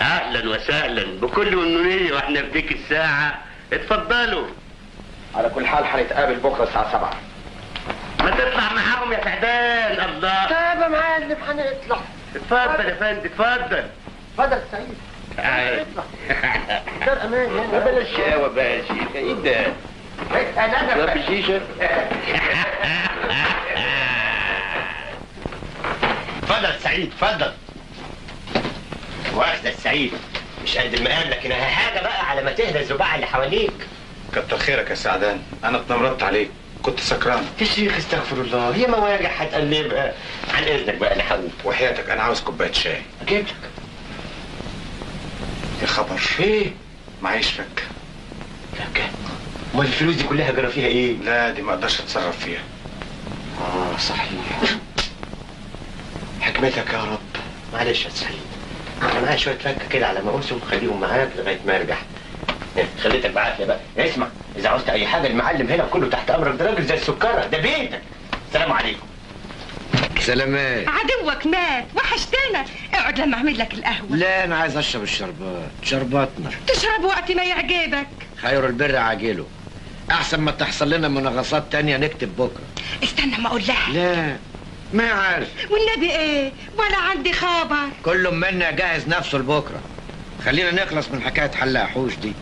اهلا وسهلا بكل منونيه واحنا في ديك الساعه. اتفضلوا. على كل حال هنتقابل بكره الساعه 7. ما تطلع معاهم يا سعدان. الله. طب يا معلم هنطلع. اتفضل يا فندم اتفضل. اتفضل سعيد. اطلع. دار امان ما بلاش شقاوه بقى يا شيخ. ايه ده؟ انا في الشيشه. اتفضل سعيد اتفضل. واخد السعيد. مش قد المقام، لكن حاجه بقى على ما تهدى الزباع اللي حواليك. كتر خيرك يا سعدان، انا اتنمرت عليك، كنت سكران. يا شيخ استغفر الله، هي مواجع هتقلبها. عن اذنك بقى انا هقوم. وحياتك انا عاوز كوبايه شاي. اجيب لك. يا خبر. ايه؟ معيش فك. فكه؟ امال الفلوس دي كلها جرى فيها ايه؟ لا دي ما اقدرش اتصرف فيها. صحيح. حكمتك يا رب. معلش يا سعيد، انا معايا شويه فكه كده على ما اوصل، خليهم معاك لغايه ما ارجع. خليتك بعافيه بقى. اسمع، اذا عاوزت اي حاجه المعلم هنا كله تحت امرك، ده راجل زي السكره، ده بيتك. السلام عليكم. سلامات. عدوك مات، وحشتنا. اقعد لما اعمل لك القهوه. لا انا عايز اشرب الشربات، شرباتنا. تشرب وقت ما يعجبك. خير البر عاجله، احسن ما تحصل لنا مناغصات تانية نكتب بكره. استنى ما اقول لها. لا ما عارف. والنبي ايه، ولا عندي خبر. كل منا جاهز نفسه لبكره. خلينا نخلص من حكايه حلاق حوش دي.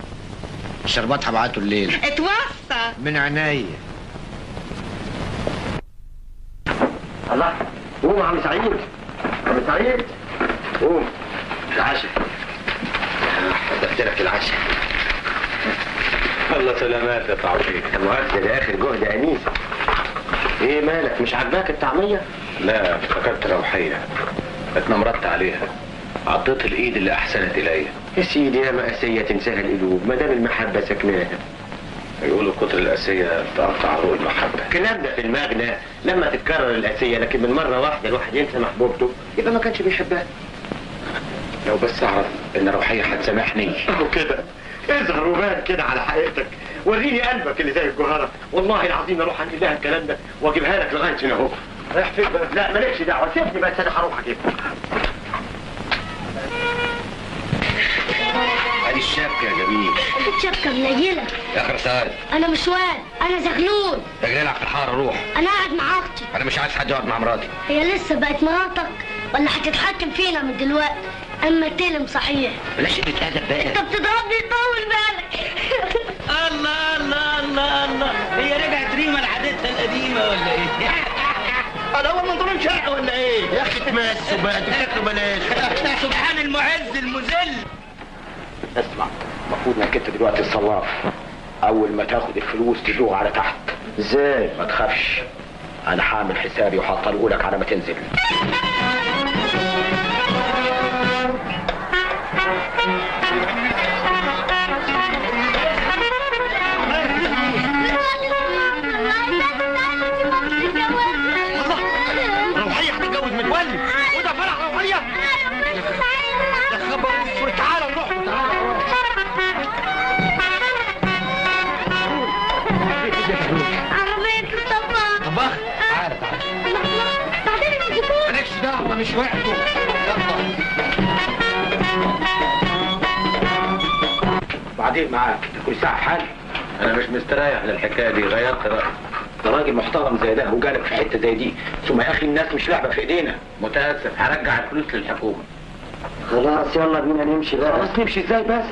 الشربات هبعته الليل. اتوصى. من عينيا. الله، قوم يا عم سعيد. عم سعيد قوم. العشاء. حضرت لك العشاء. الله سلامات يا طعمية. مؤاخذة ده اخر جهد يا انيسه. ايه مالك، مش عاجباك الطعميه؟ لا افتكرت روحية، اتنمرت عليها، عطيت الايد اللي احسنت الي. يا سيدي يا مأسية تنساها القلوب، ما دام المحبة سكناها. يقولوا كتر القاسية تقطع عروق المحبة. الكلام ده في المغنى لما تتكرر القاسية، لكن من مرة واحدة الواحد ينسى محبوبته يبقى ما كانش بيحبها. لو بس اعرف ان روحية هتسامحني. اهو كده، اظهر وبان كده على حقيقتك، وريني قلبك اللي زي الجوهرة، والله العظيم اروح انقل لها الكلام ده واجيبها لك لغاية هنا اهو. رايح فين بقى؟ لا مالكش دعوة، سيبني بس انا هروح اجيبها. ادي الشبكه يا جميل. الشبكة منيلة. يا اخر سؤال. أنا مش واد، أنا زغلول. رجلي على الحاره روح. أنا قاعد مع أختي. انا مش عايز حد يقعد مع مراتي. هي لسه بقت مراتك ولا هتتحكم فينا من دلوقتي؟ أما تلم صحيح. بلاش قله ادب بقى. أنت بتضربني طول بالك. الله الله الله الله، هي رجعت ريما لعادتها القديمه ولا ايه؟ انا اول ما نضرب شقه ولا ايه؟ يا اخي تمسوا بقى، تفتكروا بلاش. سبحان المعز المذل. اسمع، المفروض انك انت دلوقتي الصلاف، اول ما تاخد الفلوس تزوغ على تحت. ازاي؟ ما تخافش، انا هعمل حسابي وهطلقولك على ما تنزل. روحية هتتجوز متولي، وده فرح روحية. يا خبر اسود، تعالى نروح، تعالى. عربية الطباخ. طباخ؟ تعالى تعالى. بعدين يمسكوك. مالكش دعوة، مش وقته. بعدين معاك، كل ساعة في حال. انا مش مستريح للحكاية دي، غيرت رأيي. ده راجل محترم زي ده وجالك في حتة زي دي، ثم يا اخي الناس مش لعبة في ايدينا. متأسف، هرجع الفلوس للحكومة. خلاص يلا بينا نمشي بقى. خلاص نمشي ازاي بس؟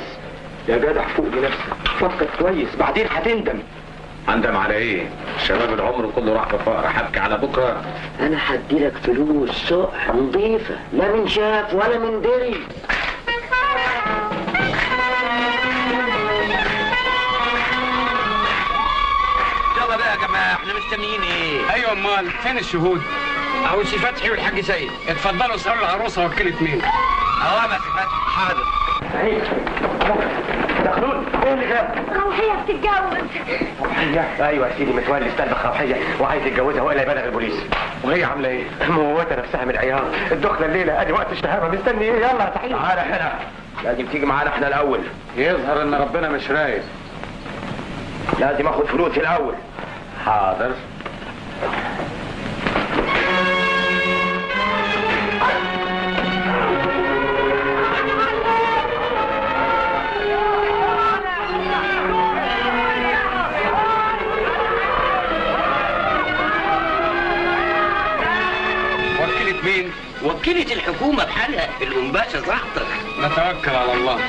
يا جدع فوق لنفسك، فكر كويس بعدين هتندم. اندم على ايه؟ شباب العمر كله راح في فقر، هبكي على بكره؟ انا هديلك فلوس صح نظيفة، لا من شاف ولا من دري. يلا بقى يا جماعه، احنا مستنيين ايه؟ ايوه امال فين الشهود؟ اهو سي فتحي والحاج سيد، اتفضلوا اسالوا العروسه وكيله مين؟ اهو يا سي فتحي. حاضر. سعيد دخلون، ايه اللي جاب؟ روحية بتتجوز. روحية؟ ايوه يا سيدي، متولي استلبخ روحية وعايز يتجوزها والا يبلغ البوليس. وهي عامله ايه؟ موتة نفسها من العياط، الدخله الليله ادي وقت الشهامه، مستني ايه؟ يلا يا سعيد. تعالى هنا، لازم تيجي معانا احنا الاول. يظهر ان ربنا مش رايد. لازم اخد فلوسي الاول. حاضر. وكيلة مين؟ وكيلة الحكومة بحالها، الأنباشا صاحبتك. نتوكل على الله.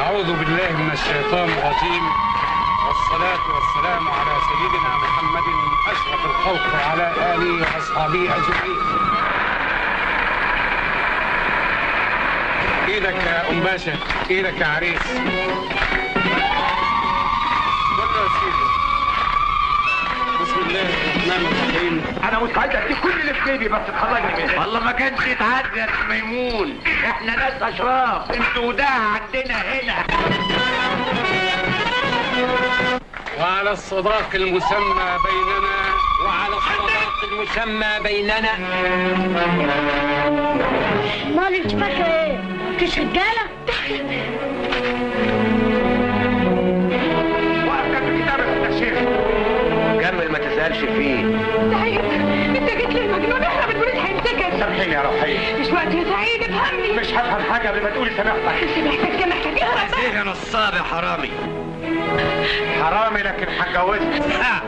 أعوذ بالله من الشيطان الرجيم، والصلاة والسلام على سيدنا محمد أشرف الخلق وعلى آله وأصحابه أجمعين. ايدك يا ام باشا، ايدك يا عريس. بسم الله الرحمن الرحيم. انا مستعد اديك كل اللي في جيبي بس تخرجني منها. والله ما كانش يتعدى يا ميمون، احنا ناس اشراف، انتوا وداع عندنا هنا. وعلى الصداق المسمى بيننا، وعلى الصداق المسمى بيننا. امال انت فاكره ايه؟ مفيش رجاله؟ وقفت في كتابك يا شيخ. كمل ما تسألش فيه. سعيد انت جيت لي المجنون، احنا بنقول هيمسكك. سامحيني يا روحية. مش وقت يا سعيد، افهمني. مش هفهم حاجة قبل ما تقولي سامحتك. سامحتك ده محتاج اهرب. ايه يا نصاب يا حرامي؟ حرامي لكن هتجوزها.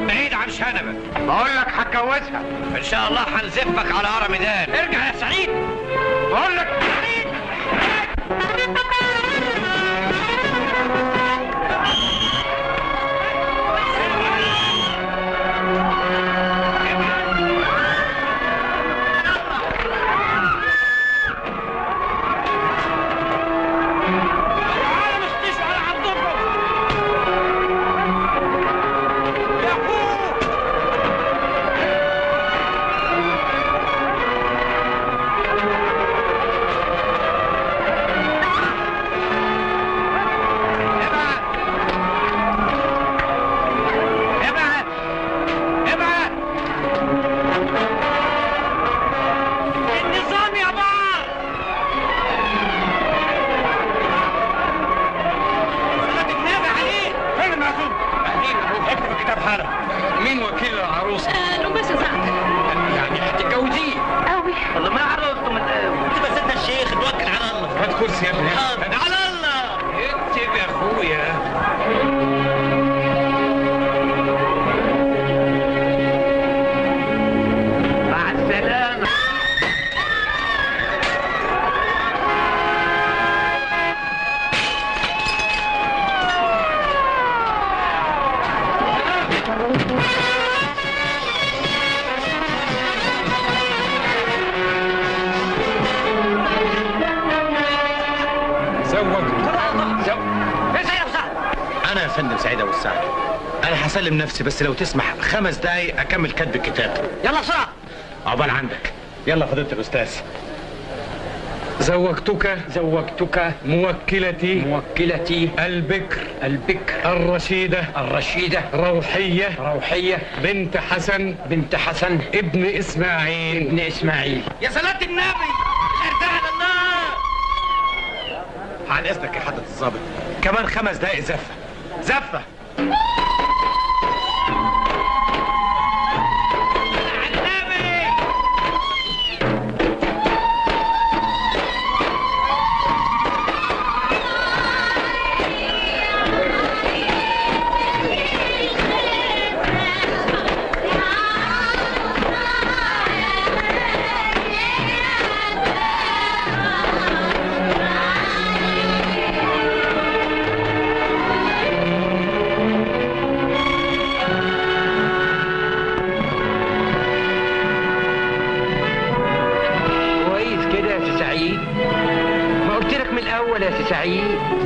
بعيد عن شنبك. بقول لك هتجوزها. ان شاء الله هنزفك على هرم دان. ارجع يا سعيد. بقول لك مين وكيل العروسه؟ بس ساعتك. يعني هتتجوزيه؟ قوي. والله ما عرفته انت بس انت الشيخ توكل على الله. هات كرسي يا ابني. على الله. اكتب يا اخويا. مع السلامة. انا يا فندم سعيد ابو السعد. انا هسلم نفسي بس لو تسمح 5 دقايق اكمل كتب الكتاب. يلا بسرعة. عقبال عندك. يلا فضيلة الاستاذ. زوجتك موكلتي البكر الرشيدة روحية بنت حسن ابن اسماعيل. يا صلاة النبي ارتاح على الله. عن اذنك يا حضرة الضابط، كمان 5 دقايق زفة.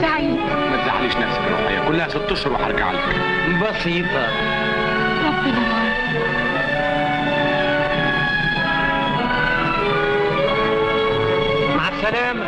سعيد ما تزعليش نفسك يا روحية، كلها 6 اشهر وهرجع لك. بسيطة. ربنا معاك. مع السلامة.